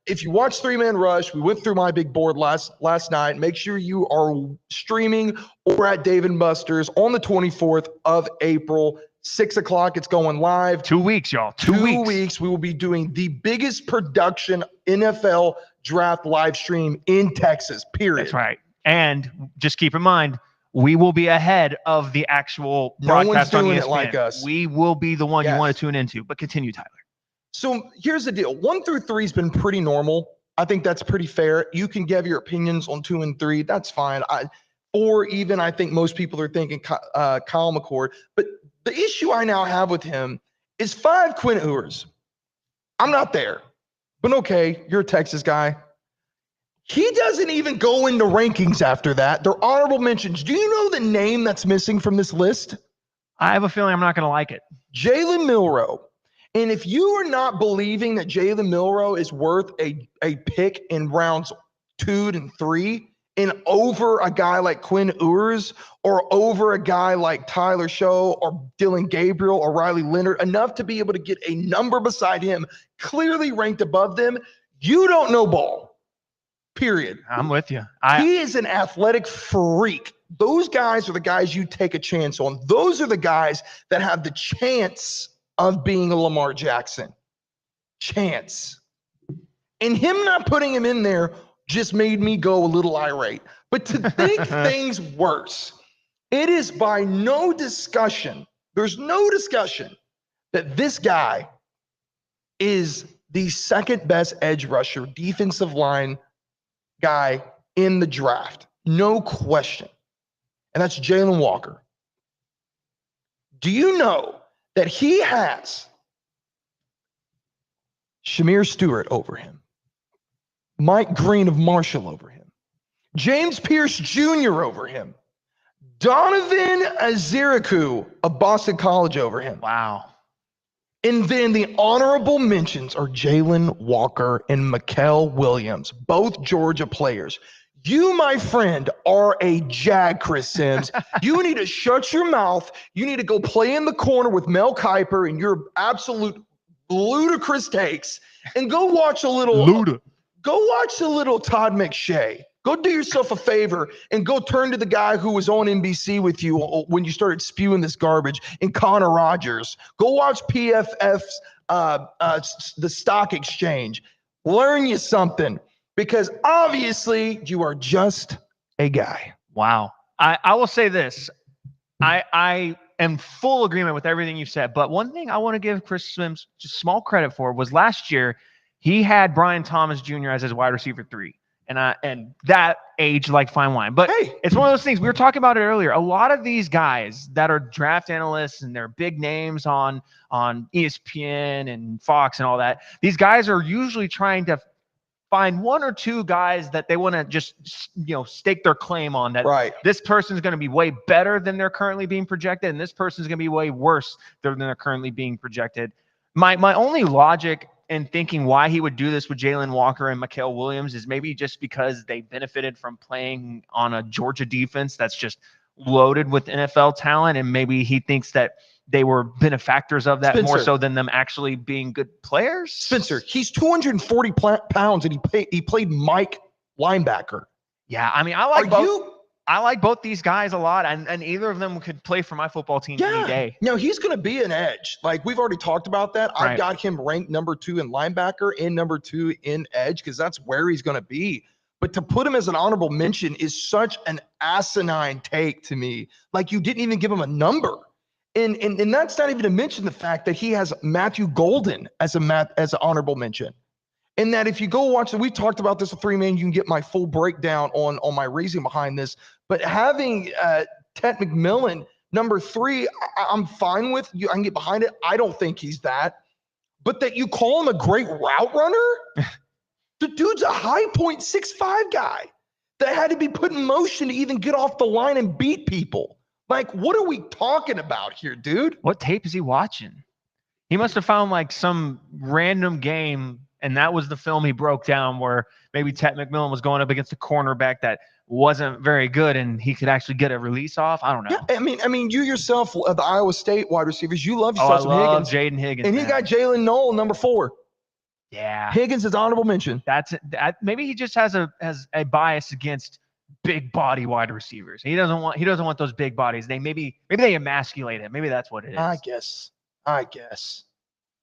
if you watch 3-Man Rush, we went through my big board last night. Make sure you are streaming or at Dave & Buster's on the 24th of April, 6 o'clock. It's going live. 2 weeks, y'all. 2 weeks. We will be doing the biggest production NFL draft live stream in Texas, period. That's right. And just keep in mind, we will be ahead of the actual broadcast on ESPN. No one's doing it like us. We will be the one you want to tune into. But continue, Tyler. So here's the deal. 1 through 3 has been pretty normal. I think that's pretty fair. You can give your opinions on 2 and 3. That's fine. Or even I think most people are thinking Kyle McCord. But the issue I now have with him is 5 Quinn Ewers. I'm not there. But okay, you're a Texas guy. He doesn't even go into rankings after that. They're honorable mentions. Do you know the name that's missing from this list? I have a feeling I'm not going to like it. Jalen Milroe. And if you are not believing that Jalen Milroe is worth a pick in rounds 2 and 3 and over a guy like Quinn Ewers or over a guy like Tyler Show or Dylan Gabriel or Riley Leonard, enough to be able to get a number beside him clearly ranked above them, you don't know ball. Period. I'm with you. He is an athletic freak. Those guys are the guys you take a chance on. Those are the guys that have the chance of being a Lamar Jackson. Chance. And him not putting him in there just made me go a little irate. But to think things worse, it is by no discussion, there's no discussion that this guy is the second best edge rusher, defensive line guy in the draft. No question. And that's Jalen Walker. Do you know that he has Shamir Stewart over him, Mike Green of Marshall over him, James Pierce Jr. over him, Donovan Aziriku of Boston College over him. Wow. And then the honorable mentions are Jalen Walker and Mikael Williams, both Georgia players. You, my friend, are a jag, Chris Sims. You need to shut your mouth. You need to go play in the corner with Mel Kiper and your absolute ludicrous takes, and go watch a little. Go watch a little Todd McShay. Go do yourself a favor and go turn to the guy who was on NBC with you when you started spewing this garbage, and Connor Rogers. Go watch PFF's the stock exchange. Learn you something. Because obviously you are just a guy. Wow. I will say this. I am full agreement with everything you said. But one thing I want to give Chris Sims just small credit for was last year he had Brian Thomas Jr. as his wide receiver 3. And that aged like fine wine. But hey, it's one of those things. We were talking about it earlier. A lot of these guys that are draft analysts and they're big names on ESPN and Fox and all that, these guys are usually trying to find 1 or 2 guys that they want to just, stake their claim on, that right. This person's going to be way better than they're currently being projected, and this person's going to be way worse than they're currently being projected. My only logic in thinking why he would do this with Jalen Walker and Mikael Williams is maybe just because they benefited from playing on a Georgia defense that's just loaded with NFL talent, and maybe he thinks that they were benefactors of that more so than them actually being good players. Spencer, he's 240 pounds and he played Mike linebacker. Yeah, I mean, I like both. I like both these guys a lot, and either of them could play for my football team any day. No, he's going to be an edge. Like we've already talked about that. Right. I've got him ranked number 2 in linebacker and number 2 in edge because that's where he's going to be. But to put him as an honorable mention is such an asinine take to me. Like you didn't even give him a number. And that's not even to mention the fact that he has Matthew Golden as an honorable mention. And that if you go watch it, we talked about this with 3-man, you can get my full breakdown on my reasoning behind this. But having Ted McMillan, number 3, I'm fine with. I can get behind it. I don't think he's that. But that you call him a great route runner? The dude's a high point 6'5" guy that had to be put in motion to even get off the line and beat people. Like, what are we talking about here, dude? What tape is he watching? He must have found like some random game, and that was the film he broke down where maybe Ted McMillan was going up against a cornerback that wasn't very good, and he could actually get a release off. I don't know. Yeah, I mean, you yourself, the Iowa State wide receivers, you love yourself some Higgins. Higgins. Jaden Higgins. And you got Jalen Noel, number 4. Yeah. Higgins is honorable mention. Maybe he just has a bias against big body wide receivers. He doesn't want those big bodies. Maybe they emasculate him. Maybe that's what it is. I guess.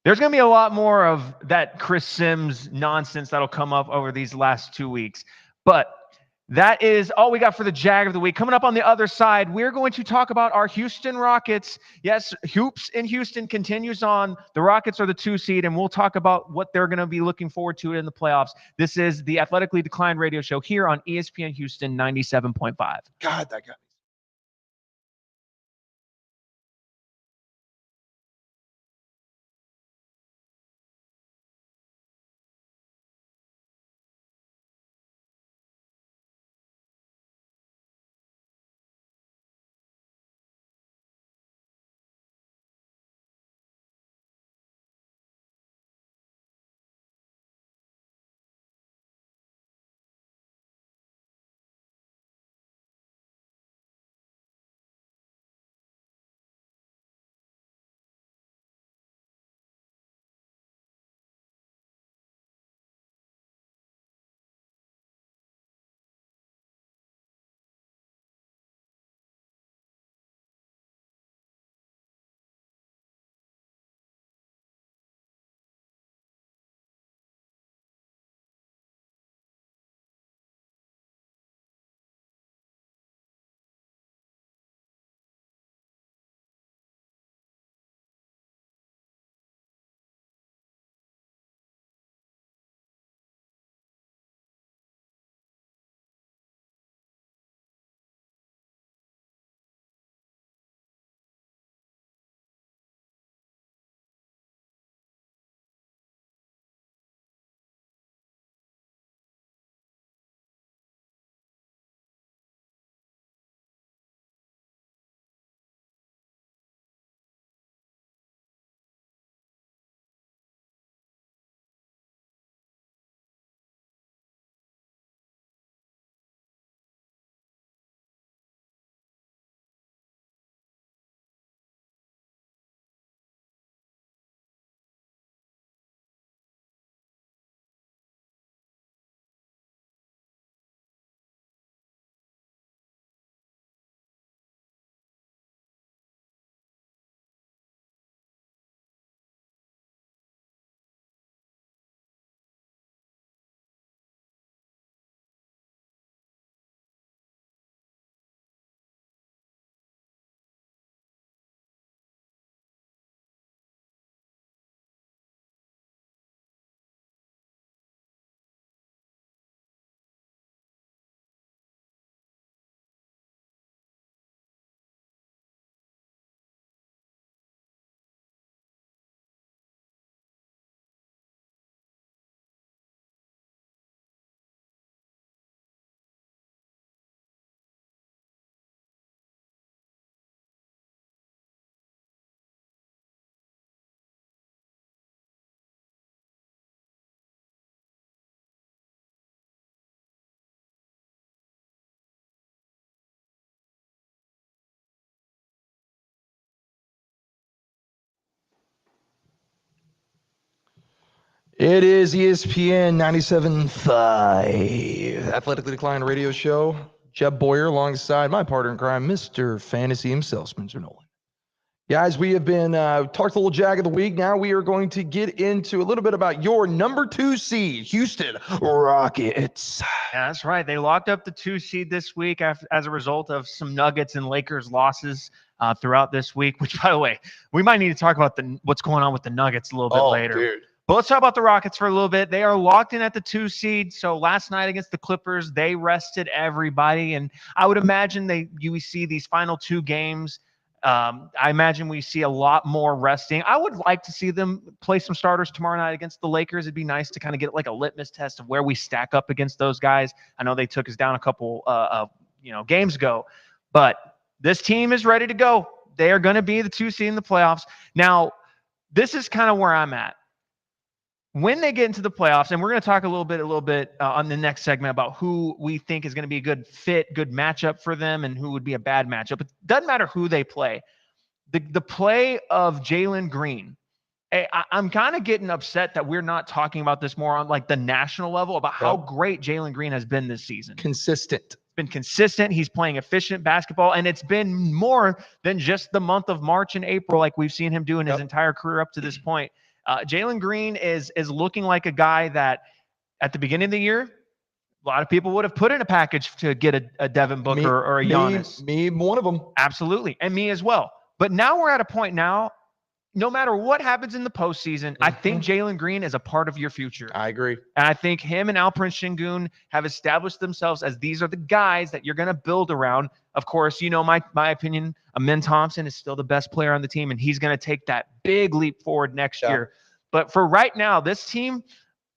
There's going to be a lot more of that Chris Sims nonsense that'll come up over these last 2 weeks. But that is all we got for the Jag of the week. Coming up on the other side, we're going to talk about our Houston Rockets. Yes, Hoops in Houston continues on. The Rockets are the 2 seed, and we'll talk about what they're going to be looking forward to in the playoffs. This is the Athletically Declined radio show here on ESPN Houston 97.5. God, that guy. It is ESPN 97.5 Athletically Declined radio show. Jeb Boyer, alongside my partner in crime, Mr. Fantasy himself, Spencer Nolan. Guys, we have been talked a little Jag of the week. Now we are going to get into a little bit about your number 2 seed, Houston Rockets. Yeah, that's right. They locked up the 2 seed this week as a result of some Nuggets and Lakers losses throughout this week, which, by the way, we might need to talk about what's going on with the Nuggets a little bit later. Dude. But let's talk about the Rockets for a little bit. They are locked in at the 2 seed. So last night against the Clippers, they rested everybody. And I would imagine you see these final 2 games. I imagine we see a lot more resting. I would like to see them play some starters tomorrow night against the Lakers. It'd be nice to kind of get like a litmus test of where we stack up against those guys. I know they took us down a couple games ago, but this team is ready to go. They are going to be the 2 seed in the playoffs. Now, this is kind of where I'm at. When they get into the playoffs, and we're going to talk a little bit on the next segment about who we think is going to be a good fit, good matchup for them, and who would be a bad matchup. It doesn't matter who they play. The play of Jalen Green, I'm kind of getting upset that we're not talking about this more on like the national level about how great Jalen Green has been this season. Consistent. Been consistent. He's playing efficient basketball, and it's been more than just the month of March and April like we've seen him do in his entire career up to this point. Jalen Green is looking like a guy that at the beginning of the year, a lot of people would have put in a package to get a Devin Booker or a Giannis. Me, one of them. Absolutely, and me as well. But now we're at a point now, no matter what happens in the postseason, I think Jalen Green is a part of your future. I agree. And I think him and Alperen Şengün have established themselves as these are the guys that you're going to build around. Of course, you know my opinion, Amen Thompson is still the best player on the team, and he's going to take that big leap forward next year. But for right now, this team,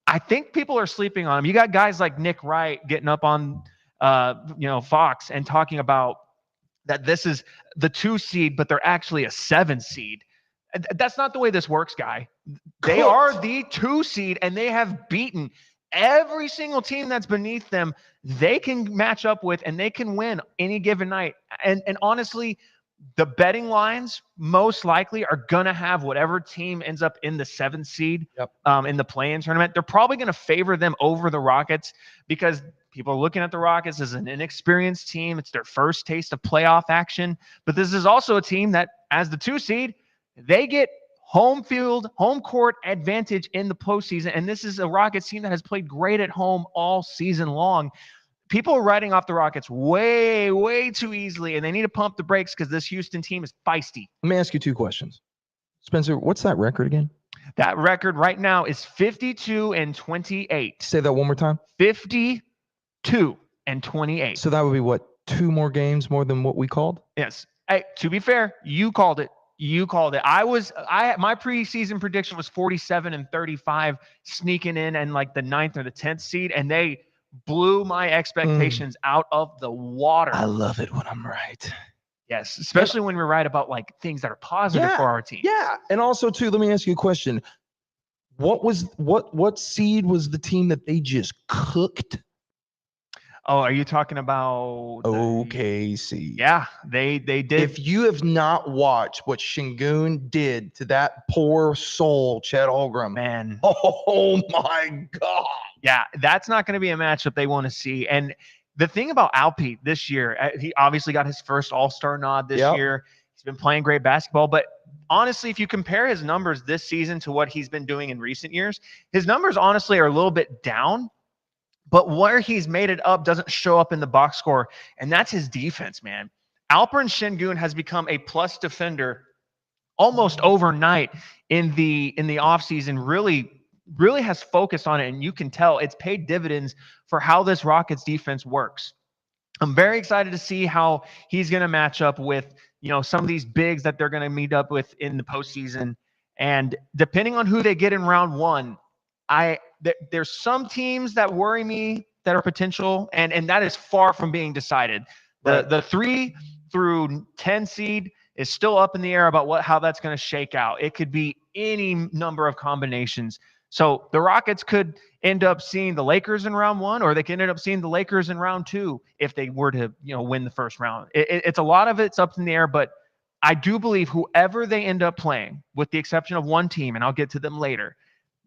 I think people are sleeping on him. You got guys like Nick Wright getting up on Fox and talking about that this is the 2 seed, but they're actually a 7 seed. That's not the way this works, guy. They are the 2 seed, and they have beaten every single team that's beneath them. They can match up with, and they can win any given night. And honestly, the betting lines most likely are going to have whatever team ends up in the 7th seed in the play-in tournament. They're probably going to favor them over the Rockets because people are looking at the Rockets as an inexperienced team. It's their first taste of playoff action. But this is also a team that, as the 2 seed, they get home court advantage in the postseason. And this is a Rockets team that has played great at home all season long. People are writing off the Rockets way, way too easily, and they need to pump the brakes because this Houston team is feisty. Let me ask you 2 questions. Spencer, what's that record again? That record right now is 52-28. Say that one more time. 52-28. So that would be what, 2 more games more than what we called? Yes. Hey, to be fair, you called it. My preseason prediction was 47-35, sneaking in and like the 9th or the 10th seed, and they blew my expectations out of the water. I love it when I'm right. Yes, especially when we're right about like things that are positive for our team. Yeah, and also too, let me ask you a question. What seed was the team that they just cooked? Oh, are you talking about OKC? Yeah, they did. If you have not watched what Şengün did to that poor soul, Chet Holmgren, man, oh my God. Yeah, that's not going to be a matchup they want to see. And the thing about Alpe this year, he obviously got his first All-Star nod this year. He's been playing great basketball. But honestly, if you compare his numbers this season to what he's been doing in recent years, his numbers honestly are a little bit down. But where he's made it up doesn't show up in the box score, and that's his defense, man. Alperen Şengün has become a plus defender almost overnight in the offseason, really has focused on it, and you can tell it's paid dividends for how this Rockets defense works. I'm very excited to see how he's going to match up with, some of these bigs that they're going to meet up with in the postseason. And depending on who they get in round 1, there's some teams that worry me that are potential, and that is far from being decided. The 3 through 10 seed is still up in the air about how that's going to shake out. It could be any number of combinations. So the Rockets could end up seeing the Lakers in round 1, or they could end up seeing the Lakers in round 2 if they were to, win the first round. It's a lot of it's up in the air, but I do believe whoever they end up playing, with the exception of one team, and I'll get to them later,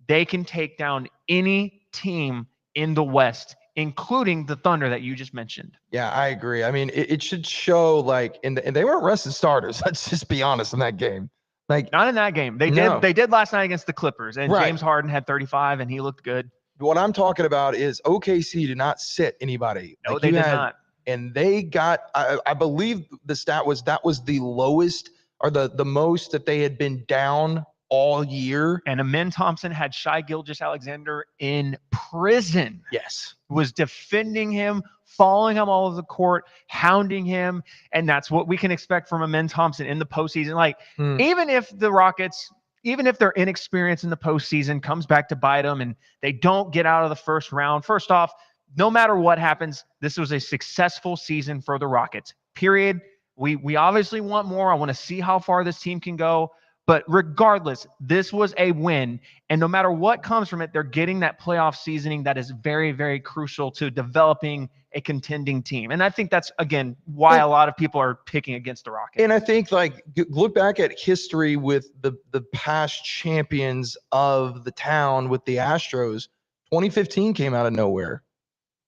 they can take down any team in the West including the Thunder that you just mentioned. Yeah, I agree. I mean, it should show like, and they weren't rested starters. Let's just be honest in that game. Like, Not in that game. They No. did last night against the Clippers, and Right. James Harden had 35, and he looked good. what I'm talking about is OKC did not sit anybody. No, Like, they you did had- not. And they got, I believe the stat was that was the lowest or the most that they had been down all year. And Amin Thompson had Shai Gilgeous-Alexander in prison. Yes. Was defending him, following him all over the court, hounding him, and that's what we can expect from Amin Thompson in the postseason. Like, even if the Rockets, even if they're inexperienced in the postseason, comes back to bite them and they don't get out of the first round, first off, no matter what happens, this was a successful season for the Rockets, period. We obviously want more. I want to see how far this team can go. But regardless, this was a win. And no matter what comes from it, they're getting that playoff seasoning that is very, very crucial to developing a contending team. And I think that's, again, why a lot of people are picking against the Rockets. And I think, like, look back at history with the past champions of the town with the Astros. 2015 came out of nowhere.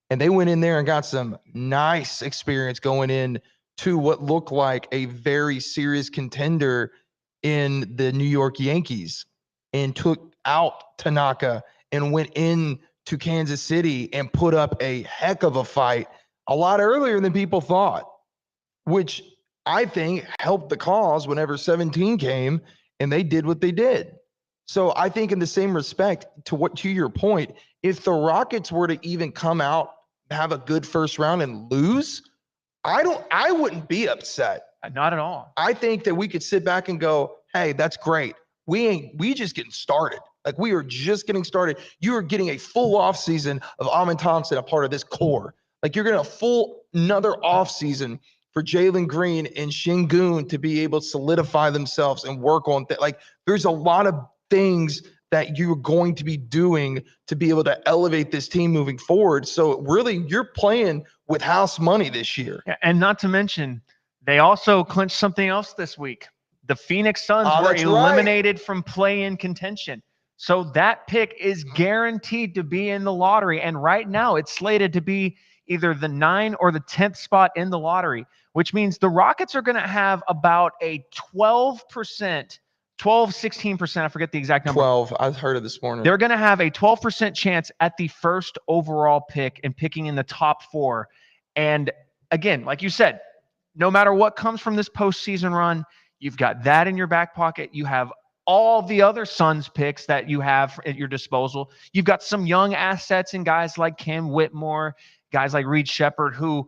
And they went in there and got some nice experience going in to what looked like a very serious contender in the New York Yankees, and took out Tanaka and went in to Kansas City and put up a heck of a fight a lot earlier than people thought, which I think helped the cause whenever 17 came and they did what they did. So I think in the same respect to your point, if the Rockets were to even come out, have a good first round and lose, I wouldn't be upset. Not at all. I think that we could sit back and go, hey, that's great. We just getting started. Like, we are just getting started. You are getting a full off season of Amin Thompson, a part of this core. Like, you're getting a full another off season for Jalen Green and Şengün to be able to solidify themselves and work on like, there's a lot of things that you're going to be doing to be able to elevate this team moving forward. So really, you're playing with house money this year. And not to mention, they also clinched something else this week. The Phoenix Suns were eliminated from play-in contention. So that pick is guaranteed to be in the lottery. And right now, it's slated to be either the 9 or the 10th spot in the lottery, which means the Rockets are going to have about a 16%, I forget the exact number. 12, I heard it this morning. They're going to have a 12% chance at the first overall pick and picking in the top 4. And again, like you said, no matter what comes from this postseason run, you've got that in your back pocket. You have all the other Suns picks that you have at your disposal. You've got some young assets and guys like Cam Whitmore, guys like Reed Shepherd, who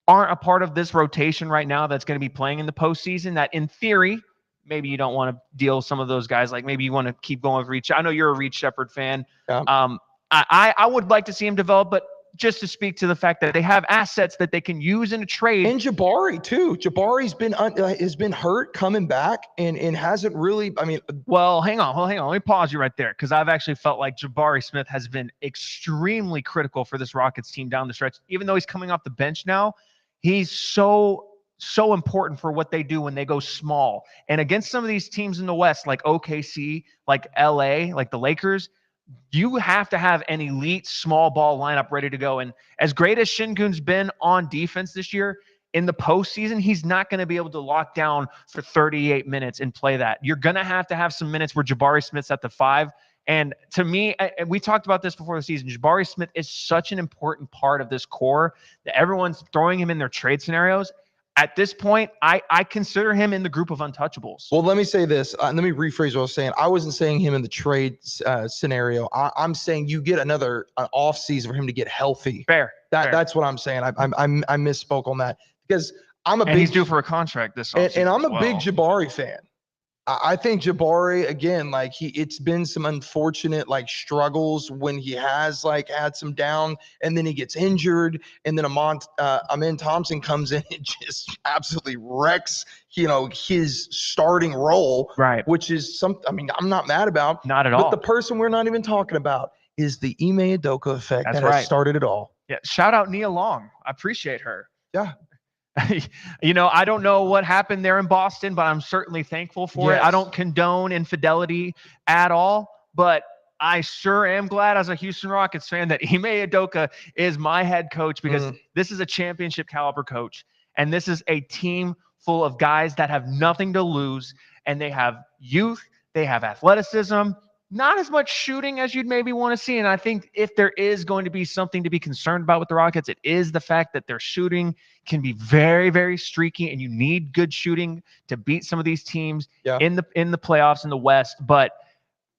aren't a part of this rotation right now that's going to be playing in the postseason, that in theory, maybe you don't want to deal with some of those guys. Like, maybe you want to keep going with Reed. I know you're a Reed Shepherd fan. Yeah. I would like to see him develop, but just to speak to the fact that they have assets that they can use in a trade. And Jabari too. Jabari's been hurt coming back and hasn't really. I mean, well, hang on. Let me pause you right there, because I've actually felt like Jabari Smith has been extremely critical for this Rockets team down the stretch. Even though he's coming off the bench now, he's so important for what they do when they go small. And against some of these teams in the West, like OKC, like LA, like the Lakers, you have to have an elite small ball lineup ready to go. And as great as Şengün's been on defense this year, in the postseason, he's not going to be able to lock down for 38 minutes and play that. You're going to have some minutes where Jabari Smith's at the 5. And to me, we talked about this before the season, Jabari Smith is such an important part of this core that everyone's throwing him in their trade scenarios. At this point, I consider him in the group of untouchables. Well, let me say this. Let me rephrase what I was saying. I wasn't saying him in the trade scenario. I'm saying you get another off season for him to get healthy. Fair. That's what I'm saying. I misspoke on that, because he's due for a contract this offseason. And I'm a big Jabari fan. I think Jabari, again, like it's been some unfortunate like struggles when he has like had some down, and then he gets injured, and then Amin Thompson comes in and just absolutely wrecks, his starting role, right? Which is I'm not mad about. Not at all. But the person we're not even talking about is the Ime Udoka effect that right. has started it all. Yeah. Shout out Nia Long. I appreciate her. Yeah. I don't know what happened there in Boston, but I'm certainly thankful for it. I don't condone infidelity at all, but I sure am glad as a Houston Rockets fan that Ime Udoka is my head coach, because this is a championship caliber coach. And this is a team full of guys that have nothing to lose. And they have youth, they have athleticism, not as much shooting as you'd maybe want to see. And I think if there is going to be something to be concerned about with the Rockets, it is the fact that their shooting can be very, very streaky, and you need good shooting to beat some of these teams in the playoffs in the West. But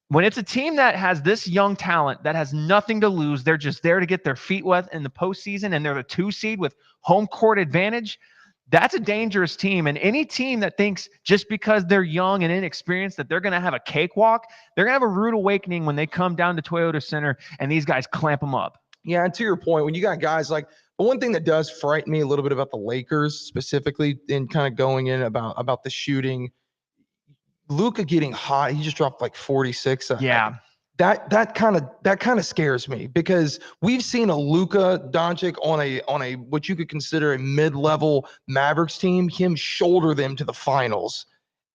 when it's a team that has this young talent that has nothing to lose, they're just there to get their feet wet in the postseason, and they're the 2 seed with home court advantage. That's a dangerous team. And any team that thinks just because they're young and inexperienced that they're going to have a cakewalk, they're going to have a rude awakening when they come down to Toyota Center and these guys clamp them up. Yeah, and to your point, when you got guys like, but one thing that does frighten me a little bit about the Lakers specifically, in kind of going in about the shooting, Luka getting hot, he just dropped like 46. Yeah. That kind of scares me, because we've seen a Luka Doncic on a what you could consider a mid-level Mavericks team, him shoulder them to the finals.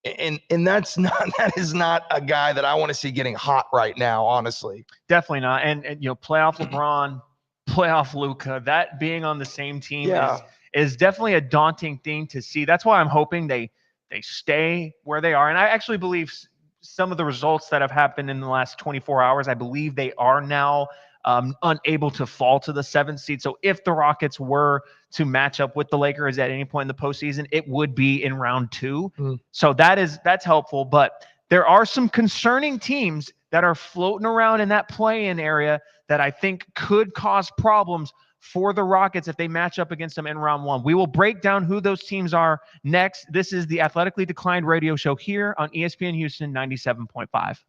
And that is not a guy that I want to see getting hot right now, honestly. Definitely not. And playoff LeBron, playoff Luka, that being on the same team is definitely a daunting thing to see. That's why I'm hoping they stay where they are. And I actually believe some of the results that have happened in the last 24 hours, I believe they are now unable to fall to the 7th seed. So if the Rockets were to match up with the Lakers at any point in the postseason, it would be in round 2. So that's helpful. But there are some concerning teams that are floating around in that play-in area that I think could cause problems for the Rockets if they match up against them in round 1. We will break down who those teams are next. This is the Athletically Declined radio show here on ESPN Houston 97.5.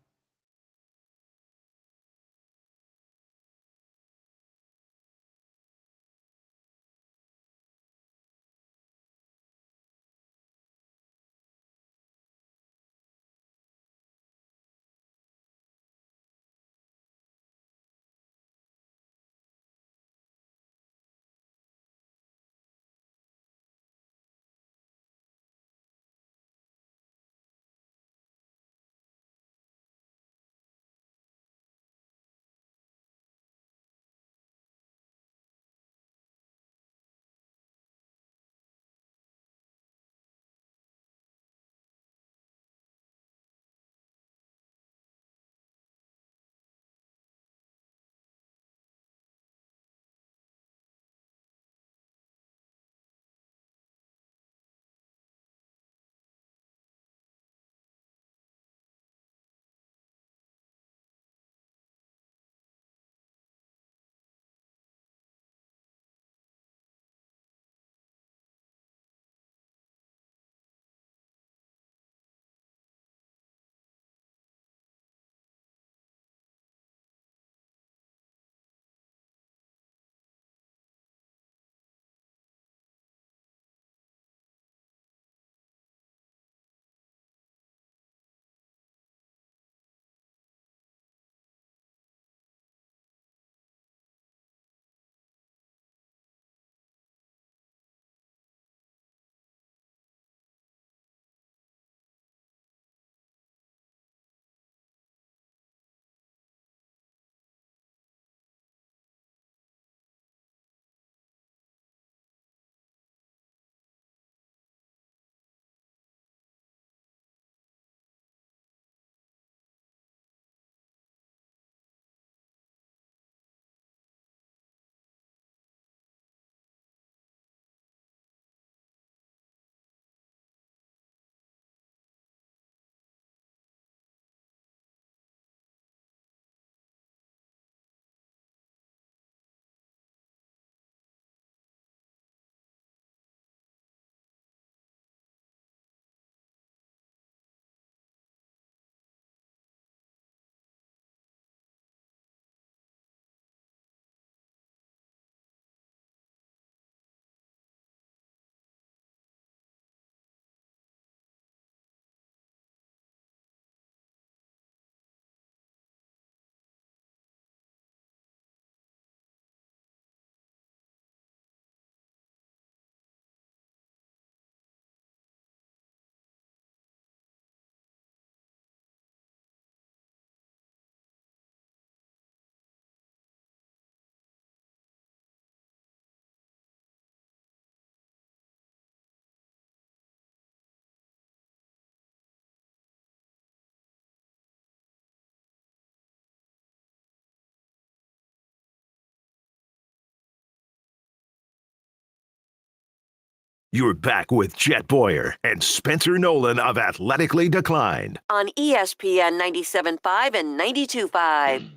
You're back with Jet Boyer and Spencer Nolan of Athletically Declined on ESPN 97.5 and 92.5.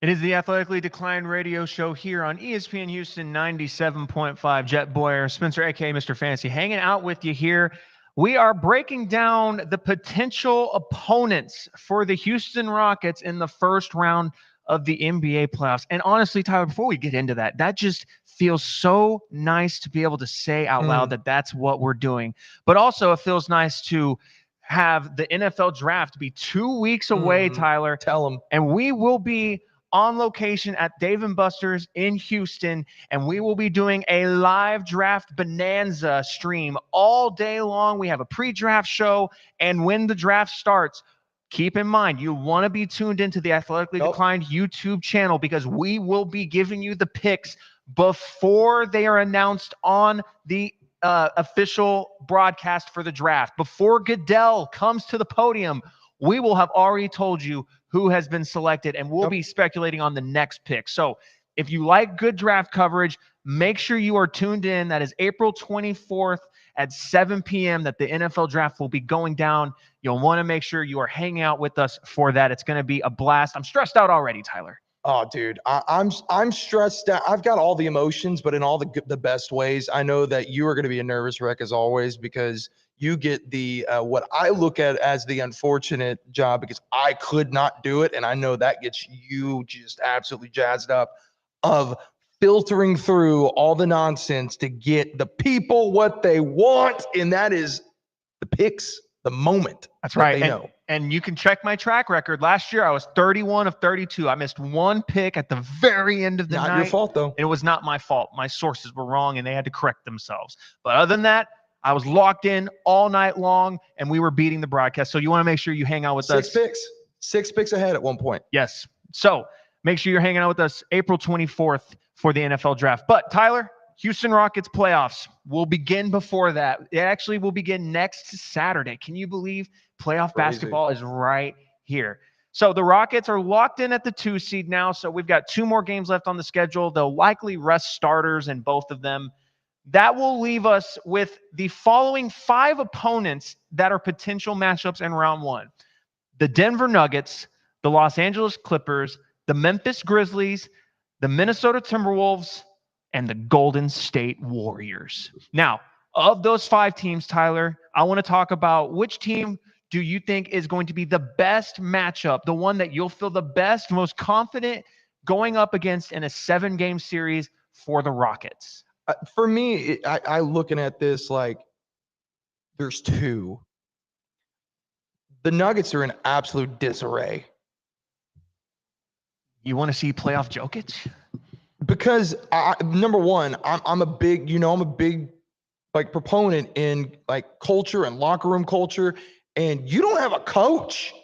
It is the Athletically Declined radio show here on ESPN Houston 97.5. Jet Boyer, Spencer, aka Mr. Fantasy, hanging out with you here. We are breaking down the potential opponents for the Houston Rockets in the first round of the NBA playoffs. And honestly, Tyler, before we get into that, that just feels so nice to be able to say out loud that that's what we're doing. But also it feels nice to have the NFL draft be 2 weeks away, Tyler. Tell them. And we will be on location at Dave & Buster's in Houston, and we will be doing a live draft bonanza stream all day long. We have a pre-draft show, and when the draft starts, keep in mind, you want to be tuned into the Athletically Declined YouTube channel because we will be giving you the picks before they are announced on the official broadcast for the draft. Before Goodell comes to the podium, we will have already told you who has been selected, and we'll be speculating on the next pick. So if you like good draft coverage, make sure you are tuned in. That is April 24th at 7 p.m. that the NFL draft will be going down. You'll want to make sure you are hanging out with us for that. It's going to be a blast. I'm stressed out already, Tyler. Oh, dude, I'm stressed out. I've got all the emotions, but in all the best ways. I know that you are going to be a nervous wreck as always because you get the what I look at as the unfortunate job because I could not do it, and I know that gets you just absolutely jazzed up of filtering through all the nonsense to get the people what they want, and that is the picks, the moment. That's right. They know. And you can check my track record. Last year, I was 31 of 32. I missed one pick at the very end of the night. Not your fault, though. It was not my fault. My sources were wrong, and they had to correct themselves. But other than that, I was locked in all night long, and we were beating the broadcast. So you want to make sure you hang out with us. 6 picks ahead at one point. Yes. So make sure you're hanging out with us April 24th for the NFL draft. But Tyler, Houston Rockets playoffs will begin before that. It actually will begin next Saturday. Can you believe playoff basketball is right here? So the Rockets are locked in at the 2 seed now. So we've got 2 more games left on the schedule. They'll likely rest starters in both of them. That will leave us with the following 5 opponents that are potential matchups in round 1. The Denver Nuggets, the Los Angeles Clippers, the Memphis Grizzlies, the Minnesota Timberwolves, and the Golden State Warriors. Now, of those 5 teams, Tyler, I want to talk about which team do you think is going to be the best matchup, the one that you'll feel the best, most confident going up against in a 7-game series for the Rockets? For me, I looking at this like there's 2. The Nuggets are in absolute disarray. You want to see playoff Jokic? Because number one, I'm a big like proponent in like culture and locker room culture, and you don't have a coach.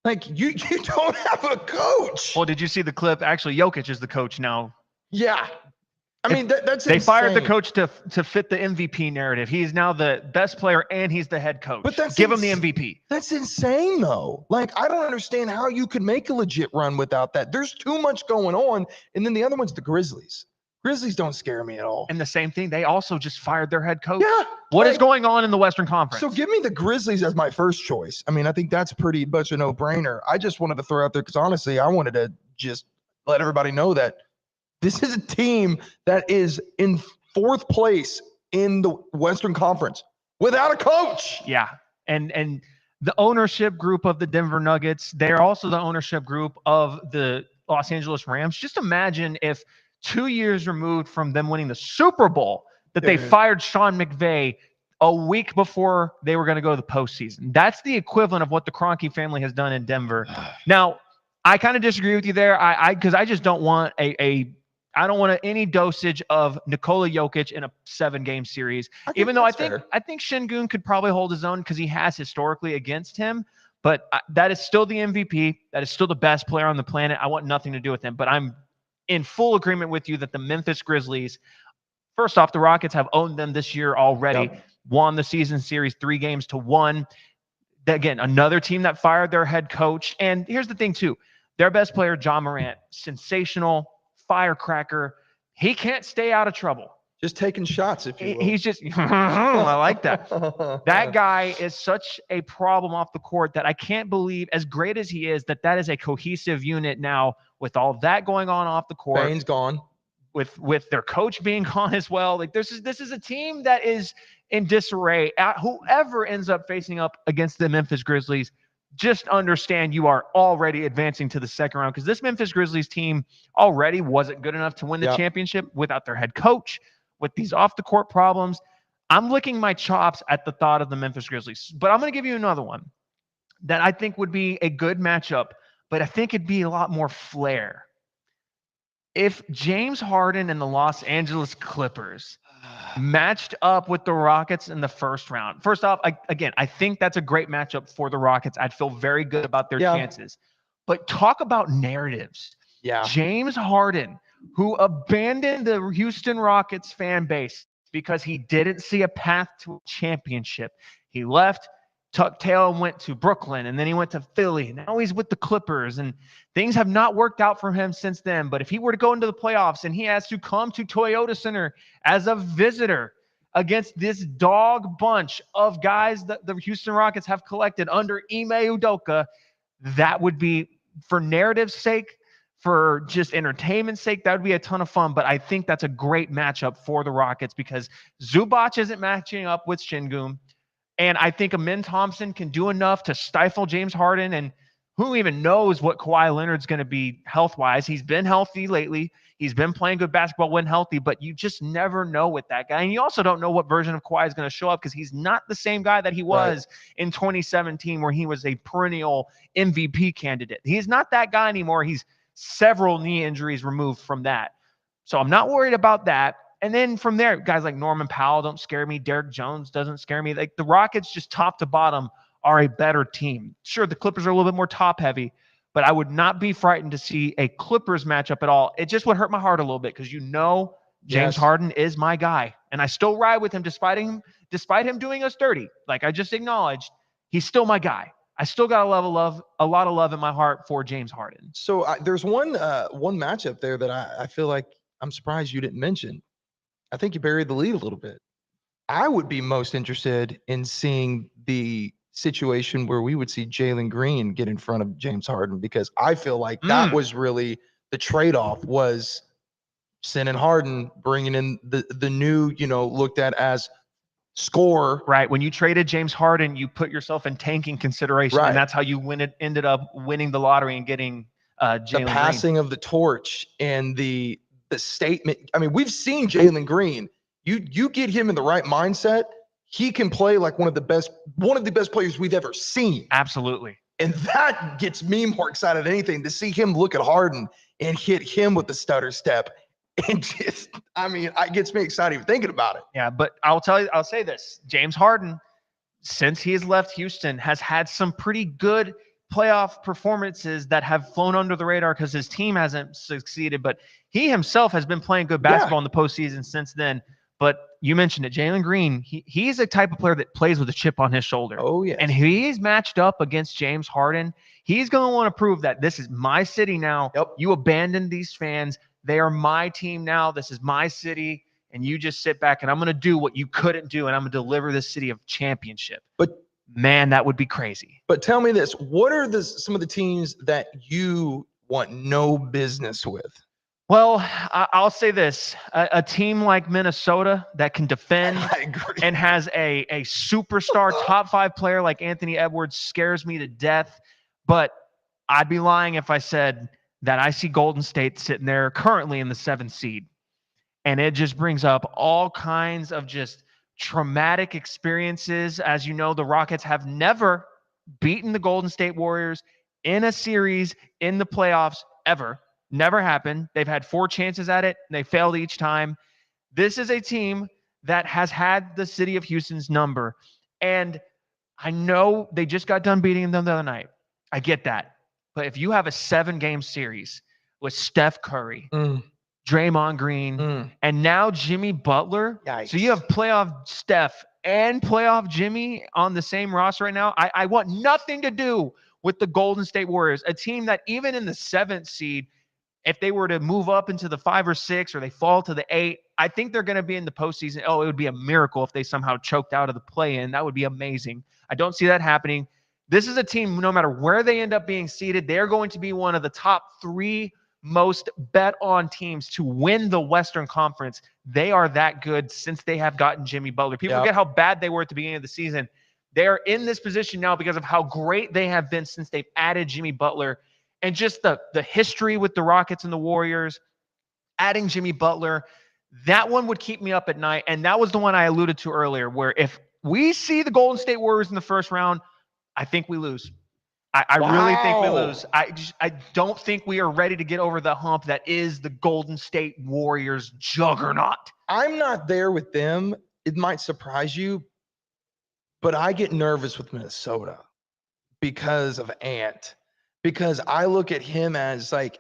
Like you don't have a coach. Well, did you see the clip? Actually, Jokic is the coach now. Yeah. I mean, that's they insane. fired the coach to fit the MVP narrative. He's now the best player and he's the head coach. But give him the MVP. That's insane, though. Like, I don't understand how you could make a legit run without that. There's too much going on. And then the other one's the Grizzlies. Grizzlies don't scare me at all. And the same thing, they also just fired their head coach. Yeah. What is going on in the Western Conference? So give me the Grizzlies as my first choice. I mean, I think that's pretty much a no-brainer. I just wanted to throw out there because honestly, I wanted to just let everybody know that this is a team that is in 4th place in the Western Conference without a coach. Yeah. And the ownership group of the Denver Nuggets, they're also the ownership group of the Los Angeles Rams. Just imagine if 2 years removed from them winning the Super Bowl that they fired Sean McVay a week before they were going to go to the postseason. That's the equivalent of what the Kroenke family has done in Denver. Now, I kind of disagree with you there. Because I just don't want I don't want any dosage of Nikola Jokic in a 7-game series, even though I think Şengün could probably hold his own because he has historically against him. But that is still the MVP. That is still the best player on the planet. I want nothing to do with him. But I'm in full agreement with you that the Memphis Grizzlies, first off, the Rockets have owned them this year already, won the season series 3-1. Again, another team that fired their head coach. And here's the thing, too. Their best player, Ja Morant, sensational, firecracker. He can't stay out of trouble. Just taking shots, if you will. He's just, I like that. That guy is such a problem off the court that I can't believe, as great as he is, that is a cohesive unit now with all that going on off the court. Bane's gone. With their coach being gone as well. Like this is a team that is in disarray. Whoever ends up facing up against the Memphis Grizzlies, just understand you are already advancing to the second round, because this Memphis Grizzlies team already wasn't good enough to win the championship without their head coach, with these off the court problems. I'm licking my chops at the thought of the Memphis Grizzlies, but I'm going to give you another one that I think would be a good matchup, but I think it'd be a lot more flair. If James Harden and the Los Angeles Clippers matched up with the Rockets in the first round. First off, I think that's a great matchup for the Rockets. I'd feel very good about their chances. But talk about narratives. Yeah. James Harden, who abandoned the Houston Rockets fan base because he didn't see a path to a championship. He left, tucked tail, and went to Brooklyn, and then he went to Philly. Now he's with the Clippers, and things have not worked out for him since then. But if he were to go into the playoffs and he has to come to Toyota Center as a visitor against this dog bunch of guys that the Houston Rockets have collected under Ime Udoka, that would be, for narrative's sake, for just entertainment's sake, that would be a ton of fun. But I think that's a great matchup for the Rockets because Zubac isn't matching up with Şengün. And I think Amin Thompson can do enough to stifle James Harden. And who even knows what Kawhi Leonard's going to be health-wise. He's been healthy lately. He's been playing good basketball when healthy, but you just never know with that guy. And you also don't know what version of Kawhi is going to show up because he's not the same guy that he was in 2017 where he was a perennial MVP candidate. He's not that guy anymore. He's several knee injuries removed from that. So I'm not worried about that. And then from there, guys like Norman Powell don't scare me. Derek Jones doesn't scare me. Like the Rockets, just top to bottom, are a better team. Sure, the Clippers are a little bit more top heavy, but I would not be frightened to see a Clippers matchup at all. It just would hurt my heart a little bit because James Harden is my guy, and I still ride with him despite him doing us dirty. Like I just acknowledged, he's still my guy. I still got a lot of love in my heart for James Harden. So there's one matchup there that I feel like I'm surprised you didn't mention. I think you buried the lead a little bit. I would be most interested in seeing the situation where we would see Jalen Green get in front of James Harden, because I feel like that was really the trade-off, was sending Harden, bringing in the new, looked at as scorer. Right. When you traded James Harden, you put yourself in tanking consideration, and that's how you ended up winning the lottery and getting Jalen Green. The passing of the torch and the statement. I mean, we've seen Jalen Green. You get him in the right mindset, he can play like one of the best players we've ever seen. Absolutely. And that gets me more excited than anything, to see him look at Harden and hit him with the stutter step. And just, it gets me excited even thinking about it. Yeah, but I'll say this. James Harden, since he has left Houston, has had some pretty good playoff performances that have flown under the radar because his team hasn't succeeded, but he himself has been playing good basketball in the postseason since then. But you mentioned it, Jalen Green, he's a type of player that plays with a chip on his shoulder. Oh, yeah. And he's matched up against James Harden. He's going to want to prove that this is my city now. Yep. You abandoned these fans. They are my team now. This is my city. And you just sit back, and I'm going to do what you couldn't do, and I'm going to deliver this city of championship. But man, that would be crazy. But tell me this, what are some of the teams that you want no business with? Well, I'll say this. A team like Minnesota that can defend and has a superstar top 5 player like Anthony Edwards scares me to death. But I'd be lying if I said that I see Golden State sitting there currently in the 7th seed. And it just brings up all kinds of just traumatic experiences. As you know, the Rockets have never beaten the Golden State Warriors in a series in the playoffs ever. Never happened. They've had 4 chances at it, and they failed each time. This is a team that has had the city of Houston's number. And I know they just got done beating them the other night. I get that. But if you have a 7-game series with Steph Curry, Draymond Green, and now Jimmy Butler, so you have playoff Steph and playoff Jimmy on the same roster right now, I want nothing to do with the Golden State Warriors, a team that even in the 7th seed If they were to move up into the 5 or 6 or they fall to the 8, I think they're going to be in the postseason. Oh, it would be a miracle if they somehow choked out of the play-in. That would be amazing. I don't see that happening. This is a team, no matter where they end up being seated, they're going to be one of the top 3 most bet on teams to win the Western Conference. They are that good since they have gotten Jimmy Butler. People forget how bad they were at the beginning of the season. They are in this position now because of how great they have been since they've added Jimmy Butler. And just the history with the Rockets and the Warriors, adding Jimmy Butler, that one would keep me up at night. And that was the one I alluded to earlier, where if we see the Golden State Warriors in the first round, I think we lose. I really think we lose. I don't think we are ready to get over the hump that is the Golden State Warriors juggernaut. I'm not there with them. It might surprise you, but I get nervous with Minnesota because of Ant. Because I look at him as like,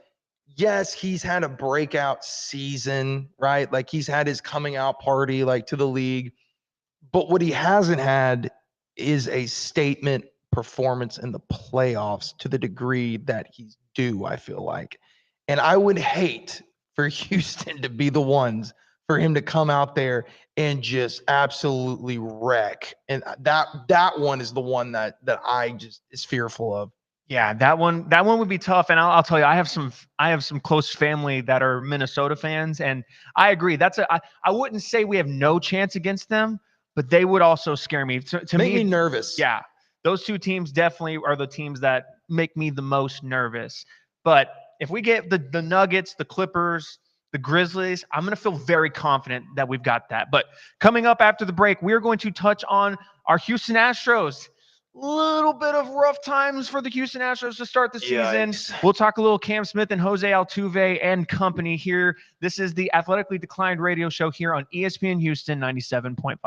yes, he's had a breakout season, right? Like he's had his coming out party like to the league. But what he hasn't had is a statement performance in the playoffs to the degree that he's due, I feel like. And I would hate for Houston to be the ones for him to come out there and just absolutely wreck. And that one is the one that I just is fearful of. Yeah, that one would be tough. And I'll tell you, I have some close family that are Minnesota fans, and I agree. I wouldn't say we have no chance against them, but they would also scare me. To Make me nervous. Yeah, those 2 teams definitely are the teams that make me the most nervous. But if we get the Nuggets, the Clippers, the Grizzlies, I'm going to feel very confident that we've got that. But coming up after the break, we're going to touch on our Houston Astros. Little bit of rough times for the Houston Astros to start the season. Yikes. We'll talk a little Cam Smith and Jose Altuve and company here. This is the Athletically Declined radio show here on ESPN Houston 97.5.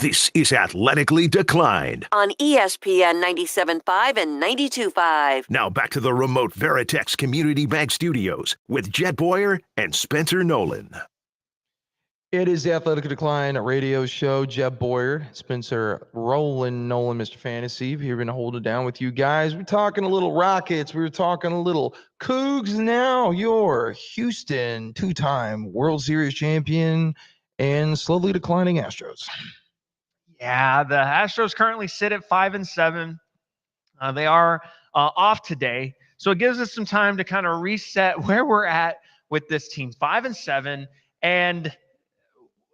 This is Athletically Declined. on ESPN 97.5 and 92.5. Now back to the remote Veritex Community Bank Studios with Jet Boyer and Spencer Nolan. It is the Athletically Declined radio show. Jeb Boyer, Spencer Nolan, Mr. Fantasy. Here been holding it down with you guys. We're talking a little Rockets. We were talking a little Cougs. Now your Houston two-time World Series champion and slowly declining Astros. Yeah, the Astros currently sit at 5-7. They are off today, so it gives us some time to kind of reset where we're at with this team. 5-7, and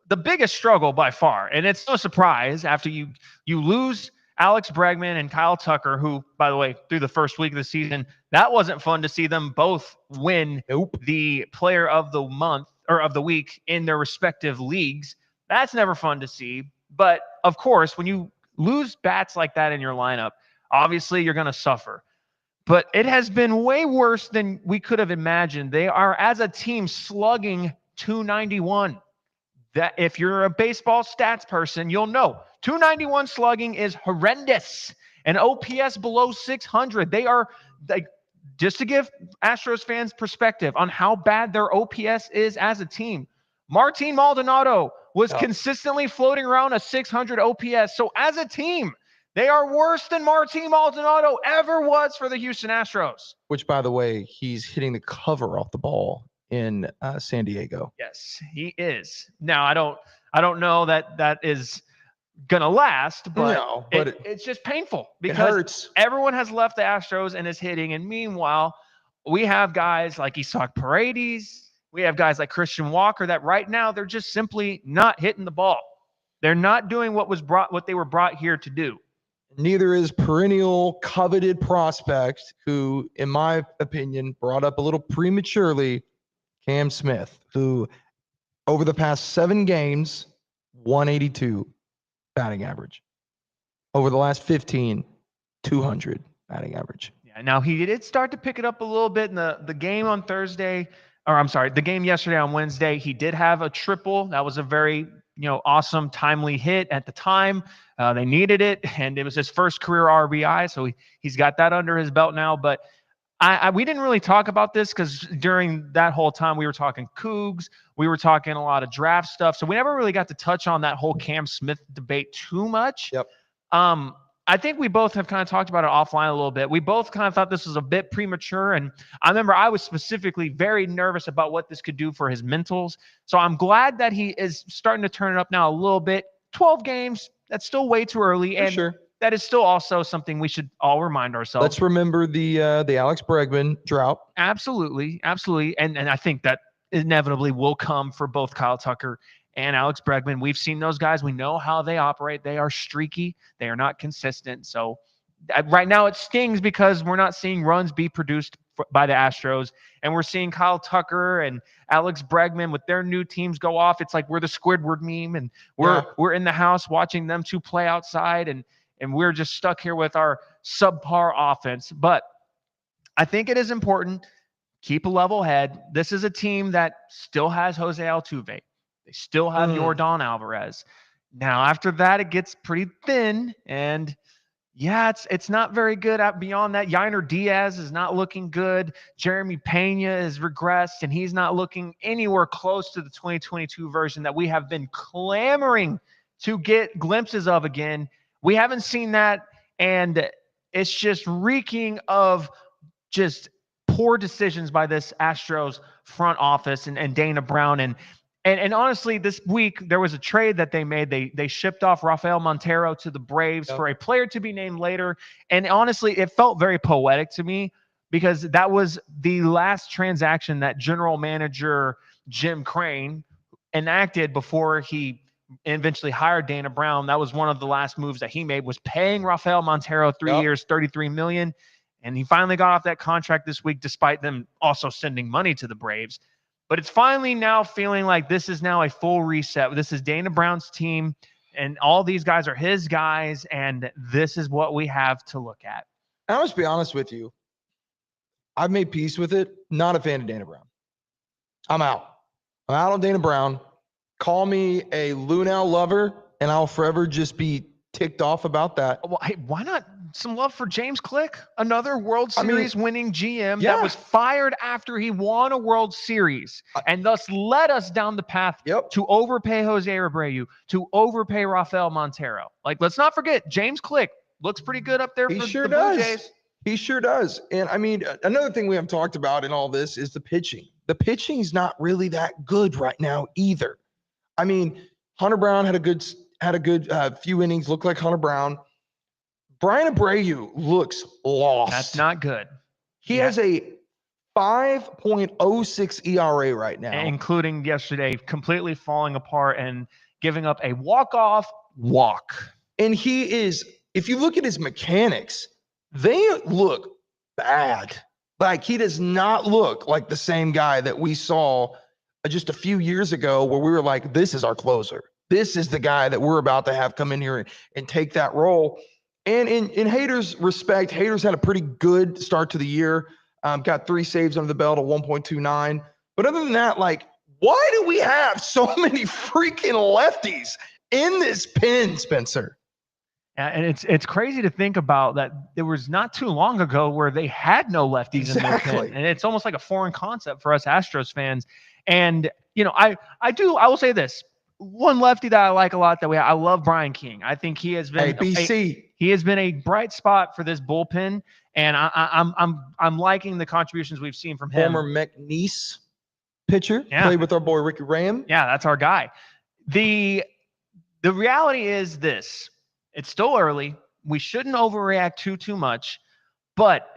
the biggest struggle by far, and it's no surprise after you lose Alex Bregman and Kyle Tucker, who, by the way, through the first week of the season, that wasn't fun to see them both win the player of the month or of the week in their respective leagues. That's never fun to see. But of course, when you lose bats like that in your lineup, obviously you're going to suffer. But it has been way worse than we could have imagined. They are, as a team, slugging .291. That if you're a baseball stats person, you'll know 291 slugging is horrendous. And OPS below 600. They are, like, just to give Astros fans perspective on how bad their OPS is as a team. Martin Maldonado was consistently floating around a 600 OPS. So as a team, they are worse than Martin Maldonado ever was for the Houston Astros. Which, by the way, he's hitting the cover off the ball in San Diego. Yes, he is. Now, I don't know that is gonna last, but, no, it's just painful because everyone has left the Astros and is hitting. And meanwhile, we have guys like Isaac Paredes, we have guys like Christian Walker that right now they're just simply not hitting the ball. They're not doing what they were brought here to do. Neither is perennial coveted prospect who, in my opinion, brought up a little prematurely, Cam Smith, who over the past 7 games, 182 batting average. Over the last 15, 200 batting average. Yeah, now he did start to pick it up a little bit in the game on Thursday, or I'm sorry, the game yesterday on Wednesday. He did have a triple. That was a very awesome, timely hit at the time. They needed it, and it was his first career RBI, so he's got that under his belt now. But we didn't really talk about this because during that whole time we were talking Cougs, we were talking a lot of draft stuff, so we never really got to touch on that whole Cam Smith debate too much. Yep. I think we both have kind of talked about it offline a little bit. We both kind of thought this was a bit premature, and I remember I was specifically very nervous about what this could do for his mentals. So I'm glad that he is starting to turn it up now a little bit. 12 games, that's still way too early, and sure. That is still also something we should all remind ourselves. Let's remember the Alex Bregman drought. Absolutely, absolutely, and I think that inevitably will come for both Kyle Tucker and Alex Bregman. We've seen those guys. We know how they operate. They are streaky. They are not consistent. So right now it stings because we're not seeing runs be produced by the Astros, and we're seeing Kyle Tucker and Alex Bregman with their new teams go off. It's like we're the Squidward meme, and we're in the house watching them two play outside, and we're just stuck here with our subpar offense. But I think it is important. Keep a level head. This is a team that still has Jose Altuve. They still have Yordan Alvarez. Now, after that, it gets pretty thin, and yeah, it's not very good beyond that. Yainer Diaz is not looking good. Jeremy Pena has regressed, and he's not looking anywhere close to the 2022 version that we have been clamoring to get glimpses of again. We haven't seen that, and it's just reeking of just poor decisions by this Astros front office and Dana Brown. And honestly, this week, there was a trade that they made. They shipped off Rafael Montero to the Braves for a player to be named later. And honestly, it felt very poetic to me because that was the last transaction that general manager Jim Crane enacted before he eventually hired Dana Brown. That was one of the last moves that he made, was paying Rafael Montero 3 years, $33 million. And he finally got off that contract this week, despite them also sending money to the Braves. But it's finally now feeling like this is now a full reset. This is Dana Brown's team, and all these guys are his guys, and this is what we have to look at. I must be honest with you. I've made peace with it. Not a fan of Dana Brown. I'm out. I'm out on Dana Brown. Call me a Lunau lover and I'll forever just be ticked off about that. Well, hey, why not some love for James Click, another World I mean, Series winning GM yeah. that was fired after he won a World Series and thus led us down the path to overpay Jose Abreu, to overpay Rafael Montero. Like, let's not forget, James Click looks pretty good up there for the Blue Jays. He sure does. And I mean, another thing we haven't talked about in all this is the pitching. The pitching's not really that good right now either. I mean, Hunter Brown had a good few innings, looked like Hunter Brown. Brian Abreu looks lost. That's not good. He has a 5.06 ERA right now. Including yesterday, completely falling apart and giving up a walk-off walk. And he is, if you look at his mechanics, they look bad. Like, he does not look like the same guy that we saw just a few years ago where we were like, this is our closer. This is the guy that we're about to have come in here and take that role. And in Hader's respect, Hader's had a pretty good start to the year. Got 3 saves under the belt, a 1.29. But other than that, like, why do we have so many freaking lefties in this pen, Spencer? And it's crazy to think about that. There was not too long ago where they had no lefties in their pen. And it's almost like a foreign concept for us Astros fans. And, you know, I will say this. One lefty that I like a lot I love Brian King. I think he has been he has been a bright spot for this bullpen, and I'm liking the contributions we've seen from him. Former McNeese pitcher, played with our boy Ricky Ram. Yeah, that's our guy. The reality is this: it's still early. We shouldn't overreact too much, but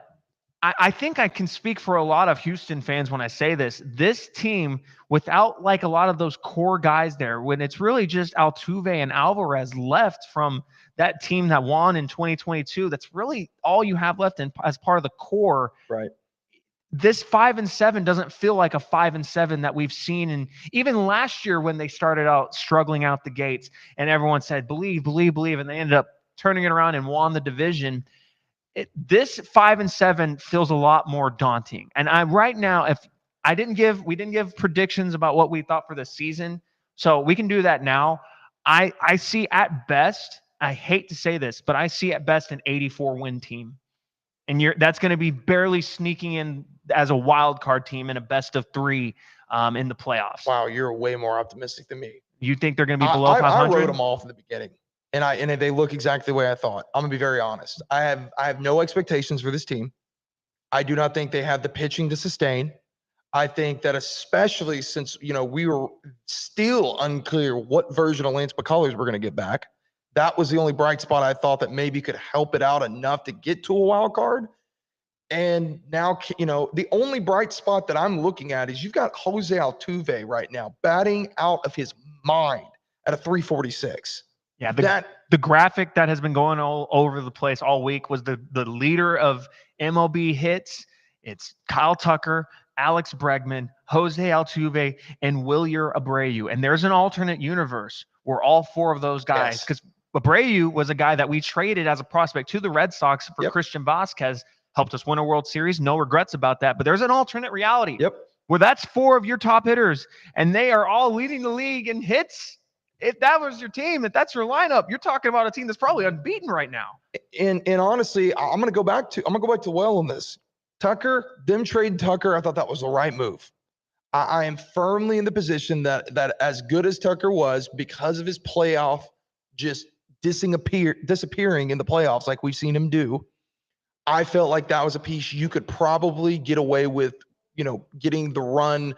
I think I can speak for a lot of Houston fans when I say this. This team, without like a lot of those core guys there, when it's really just Altuve and Alvarez left from that team that won in 2022, that's really all you have left as part of the core. Right. This 5-7 doesn't feel like a 5-7 that we've seen. And even last year when they started out struggling out the gates and everyone said, believe, and they ended up turning it around and won the division. This 5-7 feels a lot more daunting. And right now, if we didn't give predictions about what we thought for the season, so we can do that now. I see at best, I hate to say this, but I see at best an 84-win team, and that's going to be barely sneaking in as a wild card team in a best of 3 in the playoffs. Wow, you're way more optimistic than me. You think they're going to be below 500? I wrote them all from the beginning. And they look exactly the way I thought. I'm gonna be very honest. I have no expectations for this team. I do not think they have the pitching to sustain. I think that especially since we were still unclear what version of Lance McCullers we're gonna get back. That was the only bright spot I thought that maybe could help it out enough to get to a wild card. And now, the only bright spot that I'm looking at is you've got Jose Altuve right now batting out of his mind at a 346. Yeah, the graphic that has been going all over the place all week was the leader of MLB hits. It's Kyle Tucker, Alex Bregman, Jose Altuve, and Wilyer Abreu. And there's an alternate universe where all 4 of those guys, because Abreu was a guy that we traded as a prospect to the Red Sox for Christian Vasquez, helped us win a World Series. No regrets about that. But there's an alternate reality where that's 4 of your top hitters, and they are all leading the league in hits. If that was your team, if that's your lineup, you're talking about a team that's probably unbeaten right now. And honestly, I'm going to go back to well on this. Tucker, them trading Tucker, I thought that was the right move. I am firmly in the position that as good as Tucker was, because of his playoff just disappearing in the playoffs like we've seen him do, I felt like that was a piece you could probably get away with, getting the run,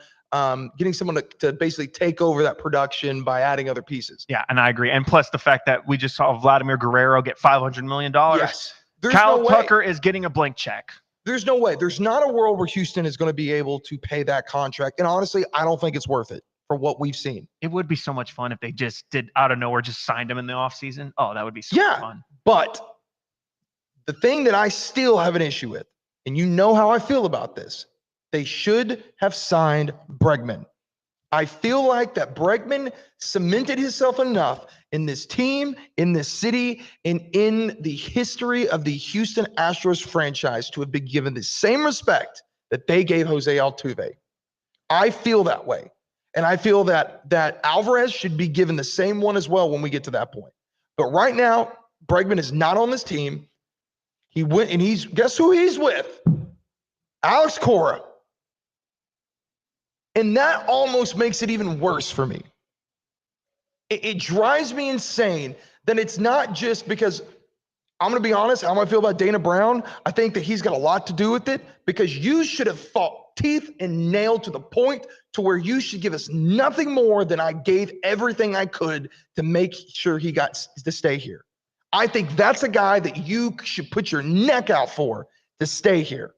getting someone to basically take over that production by adding other pieces. Yeah, and I agree. And plus the fact that we just saw Vladimir Guerrero get $500 million. Yes. Kyle Tucker is getting a blank check. There's no way. There's not a world where Houston is going to be able to pay that contract. And honestly, I don't think it's worth it for what we've seen. It would be so much fun if they just did out of nowhere, just signed him in the offseason. Oh, that would be so fun. But the thing that I still have an issue with, and you know how I feel about this, they should have signed Bregman. I feel like that Bregman cemented himself enough in this team, in this city, and in the history of the Houston Astros franchise to have been given the same respect that they gave Jose Altuve. I feel that way. And I feel that Alvarez should be given the same one as well when we get to that point. But right now, Bregman is not on this team. He went and guess who he's with? Alex Cora. And that almost makes it even worse for me. It drives me insane that it's not just because I'm going to be honest, how I feel about Dana Brown. I think that he's got a lot to do with it because you should have fought teeth and nail to the point to where you should give us nothing more than I gave everything I could to make sure he got to stay here. I think that's a guy that you should put your neck out for to stay here,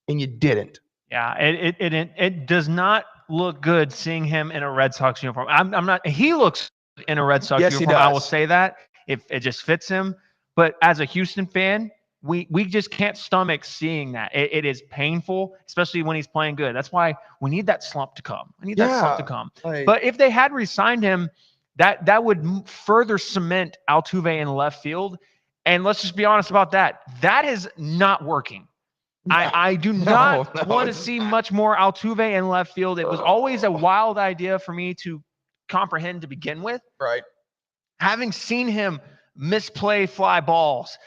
and you didn't. Yeah, it does not look good seeing him in a Red Sox uniform. I'm not. He looks in a Red Sox Yes, he uniform. I will does. say that if it just fits him. But as a Houston fan, we just can't stomach seeing that. It is painful, especially when he's playing good. That's why we need that slump to come. I need that slump to come. But if they had re-signed him, that would further cement Altuve in left field. And let's just be honest about that. That is not working. I do not want to see much more Altuve in left field. It was always a wild idea for me to comprehend to begin with. Right. Having seen him misplay fly balls,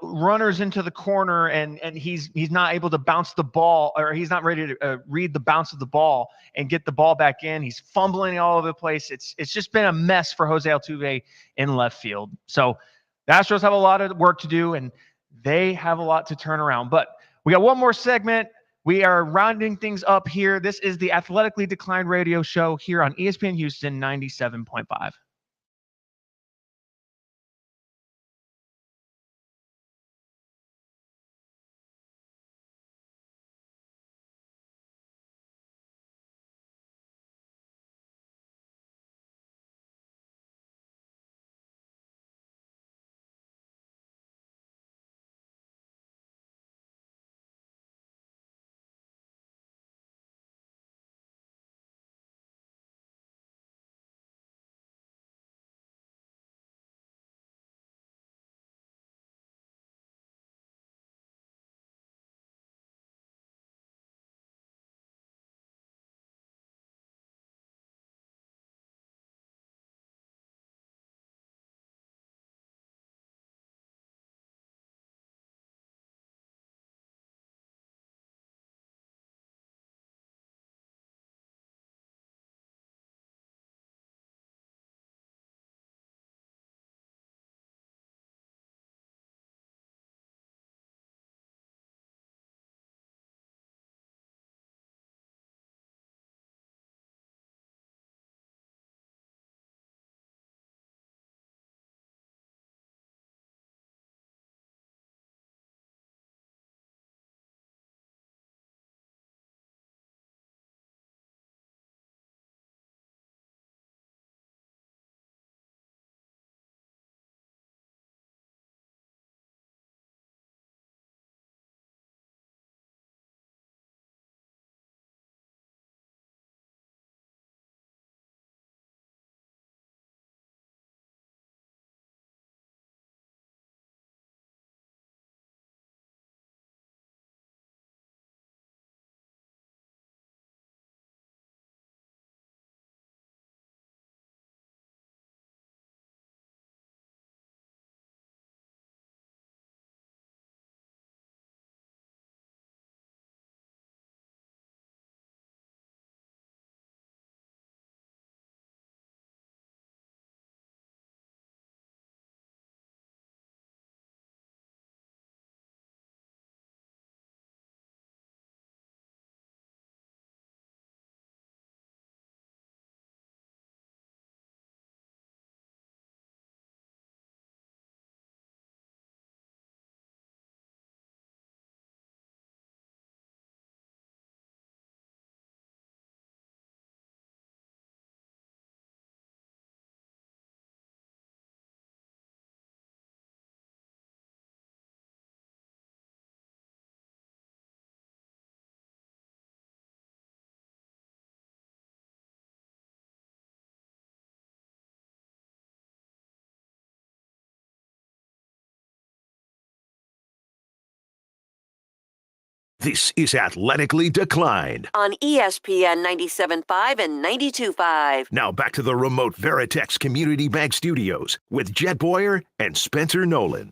runners into the corner and he's not able to bounce the ball, or he's not ready to read the bounce of the ball and get the ball back in. He's fumbling all over the place. It's just been a mess for Jose Altuve in left field. So the Astros have a lot of work to do and they have a lot to turn around. But we got one more segment. We are rounding things up here. This is the Athletically Declined radio show here on ESPN Houston 97.5. This is Athletically Declined. on ESPN 97.5 and 92.5. Now back to the remote Veritex Community Bank Studios with Jet Boyer and Spencer Nolan.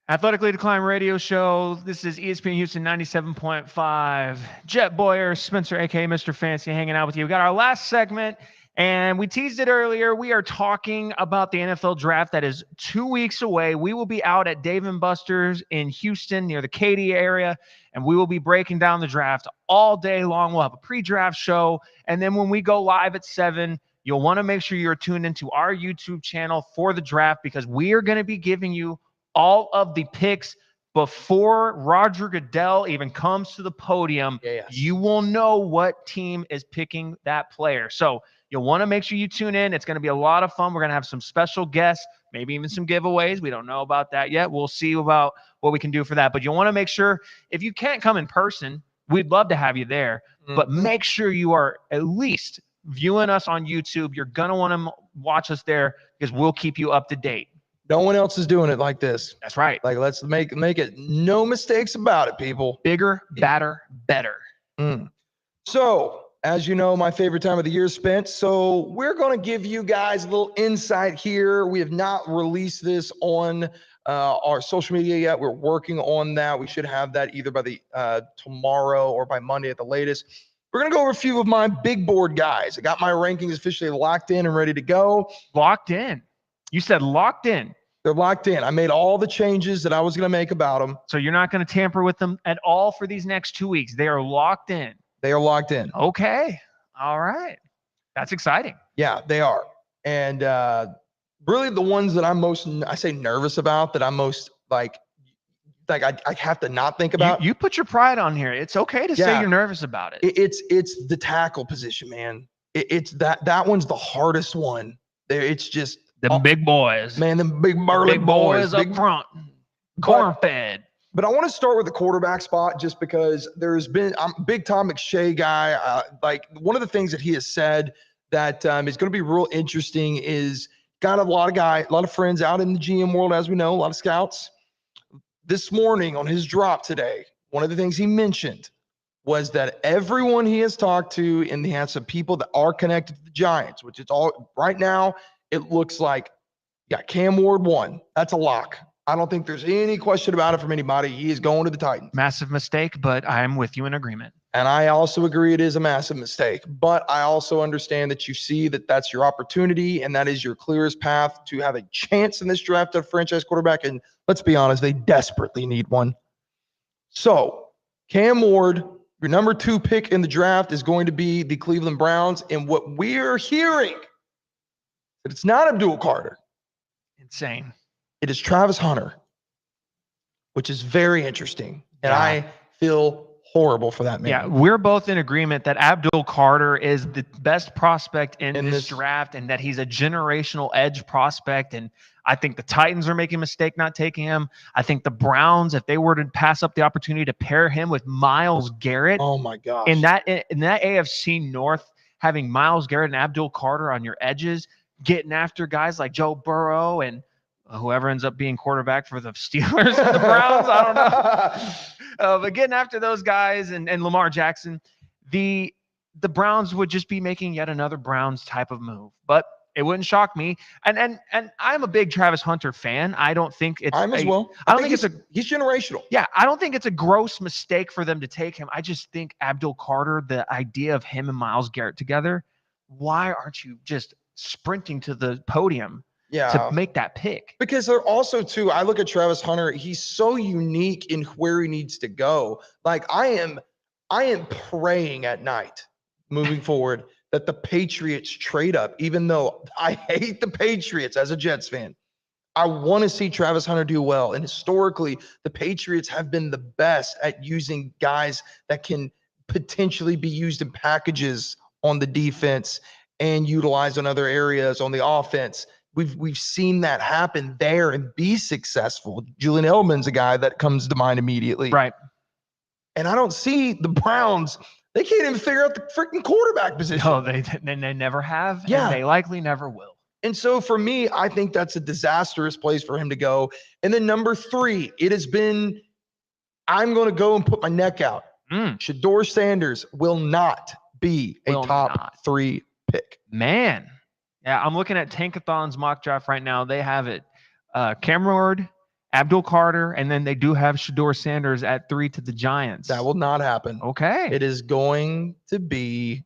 Athletically Declined radio show. This is ESPN Houston 97.5. Jet Boyer, Spencer, aka Mr. Fancy, hanging out with you. We got our last segment, and we teased it earlier. We are talking about the NFL draft that is 2 weeks away. We will be out at Dave & Buster's in Houston near the Katy area, and we will be breaking down the draft all day long. We'll have a pre-draft show, and then when we go live at 7, you'll want to make sure you're tuned into our YouTube channel for the draft, because we are going to be giving you all of the picks before Roger Goodell even comes to the podium. Yes. You will know what team is picking that player. So you'll want to make sure you tune in. It's going to be a lot of fun. We're going to have some special guests, maybe even some giveaways. We don't know about that yet. We'll see about what we can do for that. But you'll want to make sure, if you can't come in person, we'd love to have you there. But make sure you are at least viewing us on YouTube. You're going to want to watch us there, because we'll keep you up to date. No one else is doing it like this. That's right. Like, let's make it no mistakes about it, people. Bigger, badder, better. So, as you know, my favorite time of the year is spent. So we're going to give you guys a little insight here. We have not released this on our social media yet. We're working on that. We should have that either by the tomorrow or by Monday at the latest. We're going to go over a few of my big board guys. I got my rankings officially locked in and ready to go. Locked in. You said locked in. They're locked in. I made all the changes that I was going to make about them. So you're not going to tamper with them at all for these next 2 weeks. They are locked in. They are locked in. Okay. All right. That's exciting. Yeah, they are. And really the ones that I'm most, I say nervous about, that I'm most like I have to not think about. You put your pride on here. It's okay to say you're nervous about it. It's the tackle position, man. It's that one's the hardest one. It's just the big boys. Man, the big burly boys up front. Corn-fed. But I want to start with the quarterback spot, just because I'm a big Tom McShay guy. Like, one of the things that he has said that is going to be real interesting is, got a lot of friends out in the GM world, as we know, a lot of scouts. This morning on his drop today, one of the things he mentioned was that everyone he has talked to in the hands of people that are connected to the Giants, which it's all right now, it looks like, Cam Ward 1. That's a lock. I don't think there's any question about it from anybody. He is going to the Titans. Massive mistake, but I'm with you in agreement. And I also agree it is a massive mistake. But I also understand that you see that that's your opportunity, and that is your clearest path to have a chance in this draft of franchise quarterback. And let's be honest, they desperately need one. So Cam Ward, your number 2 pick in the draft, is going to be the Cleveland Browns. And what we're hearing, that it's not Abdul Carter. Insane. It is Travis Hunter, which is very interesting. And I feel horrible for that man. Yeah, we're both in agreement that Abdul Carter is the best prospect in this draft, and that he's a generational edge prospect. And I think the Titans are making a mistake not taking him. I think the Browns, if they were to pass up the opportunity to pair him with Myles Garrett, oh my gosh, in that AFC North, having Myles Garrett and Abdul Carter on your edges, getting after guys like Joe Burrow and whoever ends up being quarterback for the Steelers and the Browns, I don't know. But getting after those guys and Lamar Jackson, the Browns would just be making yet another Browns type of move. But it wouldn't shock me. And I'm a big Travis Hunter fan. I don't think it's as well. I don't think he's generational. Yeah, I don't think it's a gross mistake for them to take him. I just think Abdul Carter, the idea of him and Myles Garrett together, why aren't you just sprinting to the podium to make that pick? Because they're also, too, I look at Travis Hunter, he's so unique in where he needs to go. Like, I am praying at night moving forward that the Patriots trade up, even though I hate the Patriots as a Jets fan. I want to see Travis Hunter do well. And historically, the Patriots have been the best at using guys that can potentially be used in packages on the defense and utilized in other areas on the offense. We've seen that happen there and be successful. Julian Edelman's a guy that comes to mind immediately. Right. And I don't see the Browns. They can't even figure out the freaking quarterback position. No, they never have. Yeah. And they likely never will. And so for me, I think that's a disastrous place for him to go. And then number 3, it has been, I'm going to go and put my neck out. Shedeur Sanders will not be a top 3 pick. Man. Yeah, I'm looking at Tankathon's mock draft right now. They have it. Cam Ward, Abdul Carter, and then they do have Shedeur Sanders at 3 to the Giants. That will not happen. Okay. It is going to be,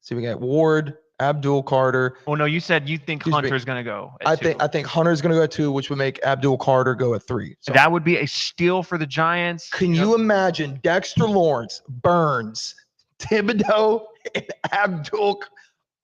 see, we got Ward, Abdul Carter. Oh no, you said you think Hunter's going to go at two. I think Hunter's going to go at 2, which would make Abdul Carter go at 3. So that would be a steal for the Giants. Can you imagine Dexter Lawrence, Burns, Thibodeau, and Abdul?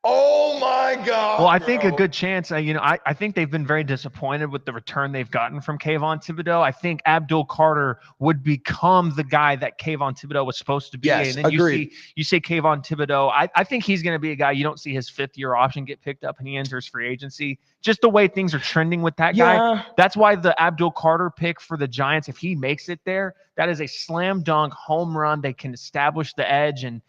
Oh my God. Well, I think a good chance, I think they've been very disappointed with the return they've gotten from Kayvon Thibodeau. I think Abdul Carter would become the guy that Kayvon Thibodeau was supposed to be. Yes, and then agreed. You say Kayvon Thibodeau. I think he's going to be a guy you don't see his 5th-year option get picked up and he enters free agency. Just the way things are trending with that guy. That's why the Abdul Carter pick for the Giants, if he makes it there, that is a slam dunk home run. They can establish the edge, and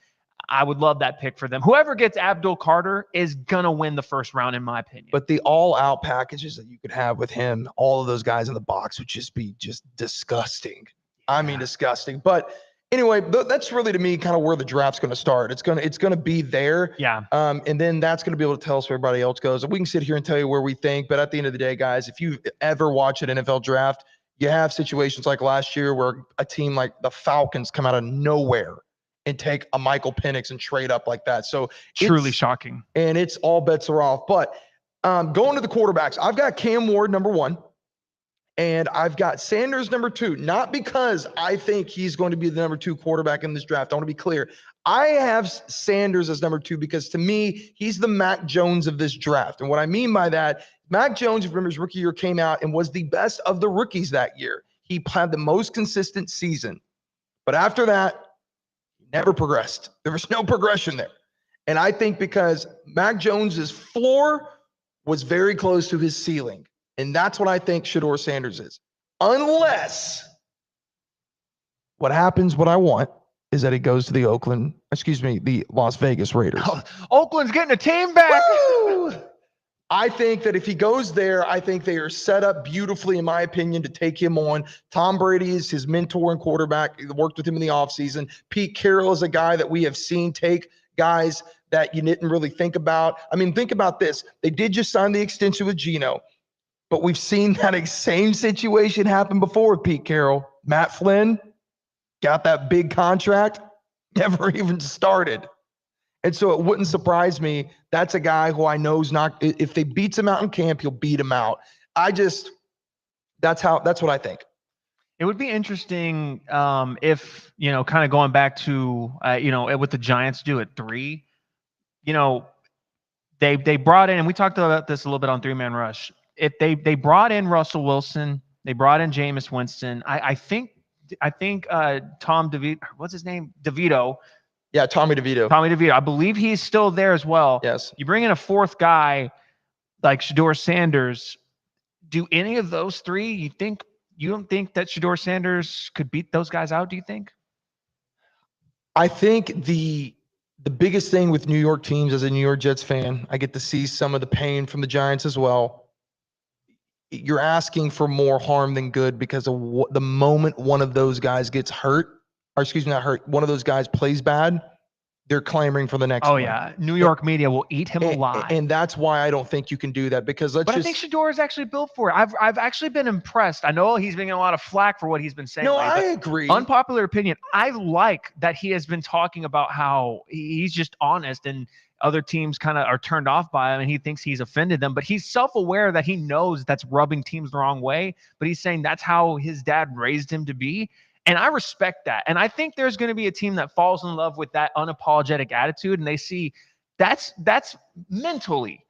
I would love that pick for them. Whoever gets Abdul Carter is going to win the first round, in my opinion. But the all-out packages that you could have with him, all of those guys in the box would just be disgusting. I mean, disgusting. But anyway, that's really, to me, kind of where the draft's going to start. It's going to be there. Yeah. And then that's going to be able to tell us where everybody else goes. And we can sit here and tell you where we think. But at the end of the day, guys, if you ever watch an NFL draft, you have situations like last year where a team like the Falcons come out of nowhere and take a Michael Penix and trade up like that. So truly shocking. And it's all bets are off. But going to the quarterbacks, I've got Cam Ward number 1, and I've got Sanders number 2. Not because I think he's going to be the number 2 quarterback in this draft. I want to be clear. I have Sanders as number 2 because, to me, he's the Mac Jones of this draft. And what I mean by that, Mac Jones, if you remember, his rookie year came out and was the best of the rookies that year. He had the most consistent season. But after that, never progressed. There was no progression there. And I think because Mac Jones's floor was very close to his ceiling. And that's what I think Shedeur Sanders is. Unless what I want is that he goes to the Las Vegas Raiders. Oh, Oakland's getting a team back. Woo! I think that if he goes there, I think they are set up beautifully, in my opinion, to take him on. Tom Brady is his mentor and quarterback. He worked with him in the offseason. Pete Carroll is a guy that we have seen take guys that you didn't really think about. I mean, think about this. They did just sign the extension with Geno, but we've seen that same situation happen before with Pete Carroll. Matt Flynn got that big contract, never even started. And so it wouldn't surprise me. That's a guy who I know is not, if they beats him out in camp, he'll beat him out. That's what I think. It would be interesting if, kind of going back to, what the Giants do at 3, they brought in, and we talked about this a little bit on 3-Man Rush. If they brought in Russell Wilson, they brought in Jameis Winston. I think Tom DeVito, what's his name? DeVito. Yeah, Tommy DeVito. I believe he's still there as well. Yes. You bring in a 4th guy like Shedeur Sanders. Do any of those 3, you don't think that Shedeur Sanders could beat those guys out, do you think? I think the biggest thing with New York teams, as a New York Jets fan, I get to see some of the pain from the Giants as well. You're asking for more harm than good because of the moment one of those guys gets hurt, or excuse me, not hurt, one of those guys plays bad, they're clamoring for the next one. Yeah. New York media will eat him alive. And that's why I don't think you can do that, because I think Shedeur is actually built for it. I've actually been impressed. I know he's been getting a lot of flack for what he's been saying. No, I agree. Unpopular opinion. I like that he has been talking about how he's just honest, and other teams kind of are turned off by him and he thinks he's offended them, but he's self-aware that he knows that's rubbing teams the wrong way, but he's saying that's how his dad raised him to be. And I respect that. And I think there's going to be a team that falls in love with that unapologetic attitude, and they see that's mentally,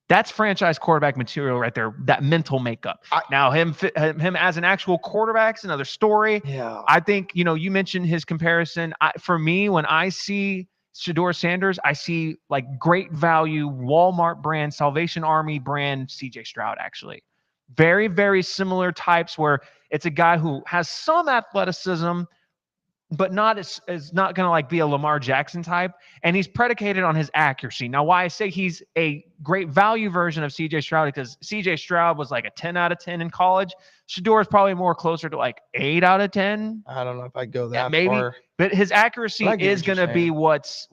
that's franchise quarterback material right there, that mental makeup. Now, him as an actual quarterback's another story. Yeah. I think, you mentioned his comparison. For me, when I see Shedeur Sanders, I see like great value, Walmart brand, Salvation Army brand, CJ Stroud, actually. Very, very similar types where it's a guy who has some athleticism, but not as not going to like be a Lamar Jackson type. And he's predicated on his accuracy. Now, why I say he's a great value version of CJ Stroud, because CJ Stroud was like a 10 out of 10 in college. Shador is probably more closer to like 8 out of 10. I don't know if I'd go that maybe, far. but his accuracy is going to be what's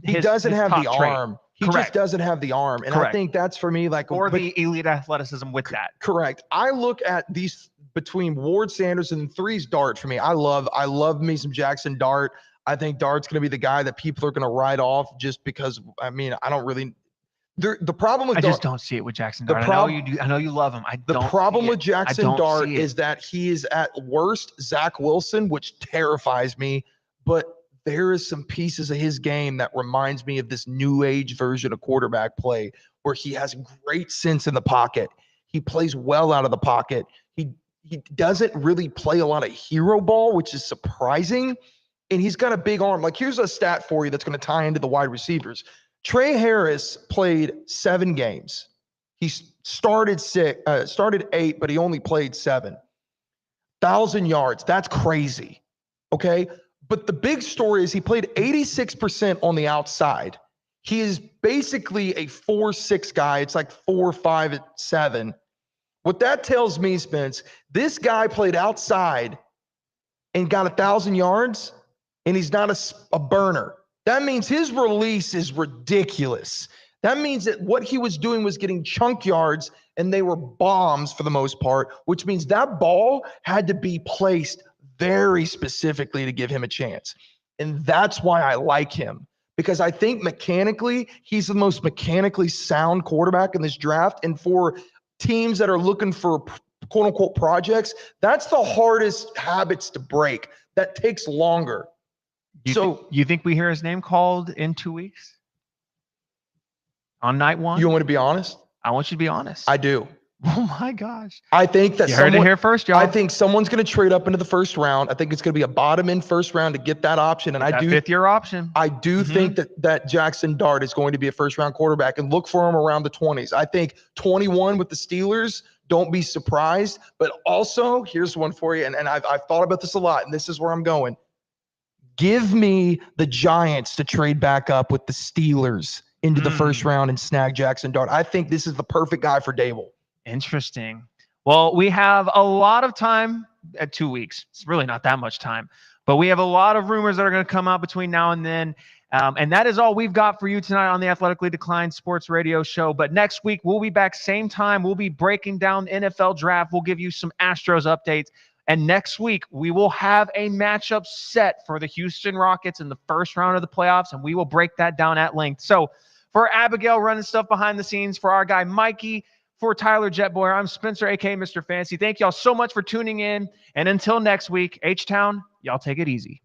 he doesn't have the arm. He just doesn't have the arm. And I think that's for me like the elite athleticism with that. Correct. I look at these between Ward Sanders and three's Dart for me. I love me some Jackson Dart. I think Dart's going to be the guy that people are going to write off just because, I mean, I don't really the problem with I just don't see it with Jackson Dart. I know you do. I know you love him. The problem with Jackson Dart is that he is at worst Zach Wilson, which terrifies me, but there is some pieces of his game that reminds me of this new age version of quarterback play where he has great sense in the pocket. He plays well out of the pocket. He doesn't really play a lot of hero ball, which is surprising. And he's got a big arm. Like, here's a stat for you that's going to tie into the wide receivers. Trey Harris played 7 games. He started 8, but he only played 7. 1,000 yards. That's crazy. Okay. But the big story is he played 86% on the outside. He is basically a 4-6 guy. It's like 4-5 at 7. What that tells me, Spence, this guy played outside and got 1,000 yards, and he's not a burner. That means his release is ridiculous. That means that what he was doing was getting chunk yards, and they were bombs for the most part, which means that ball had to be placed very specifically to give him a chance. And that's why I like him, because I think mechanically, he's the most mechanically sound quarterback in this draft. And for teams that are looking for quote unquote projects, that's the hardest habits to break. That takes longer. You think we hear his name called in 2 weeks? On night 1? You want me to be honest? I want you to be honest. I do. Oh my gosh. I think that you heard it here first, y'all. I think someone's going to trade up into the first round. I think it's going to be a bottom end first round to get that option. And I do 5th-year option. I do think that Jackson Dart is going to be a first round quarterback, and look for him around the 20s. I think 21 with the Steelers, don't be surprised. But also, here's one for you. And I've thought about this a lot, and this is where I'm going. Give me the Giants to trade back up with the Steelers into the first round and snag Jackson Dart. I think this is the perfect guy for Dable. Interesting. Well, we have a lot of time at 2 weeks. It's really not that much time, but we have a lot of rumors that are going to come out between now and then. And that is all we've got for you tonight on the Athletically Declined Sports Radio Show. But next week, we'll be back same time. We'll be breaking down the NFL draft. We'll give you some Astros updates. And next week, we will have a matchup set for the Houston Rockets in the first round of the playoffs, and we will break that down at length. So for Abigail running stuff behind the scenes, for our guy Mikey, for Tyler Jetboyer, I'm Spencer, a.k.a. Mr. Fancy. Thank y'all so much for tuning in. And until next week, H-Town, y'all take it easy.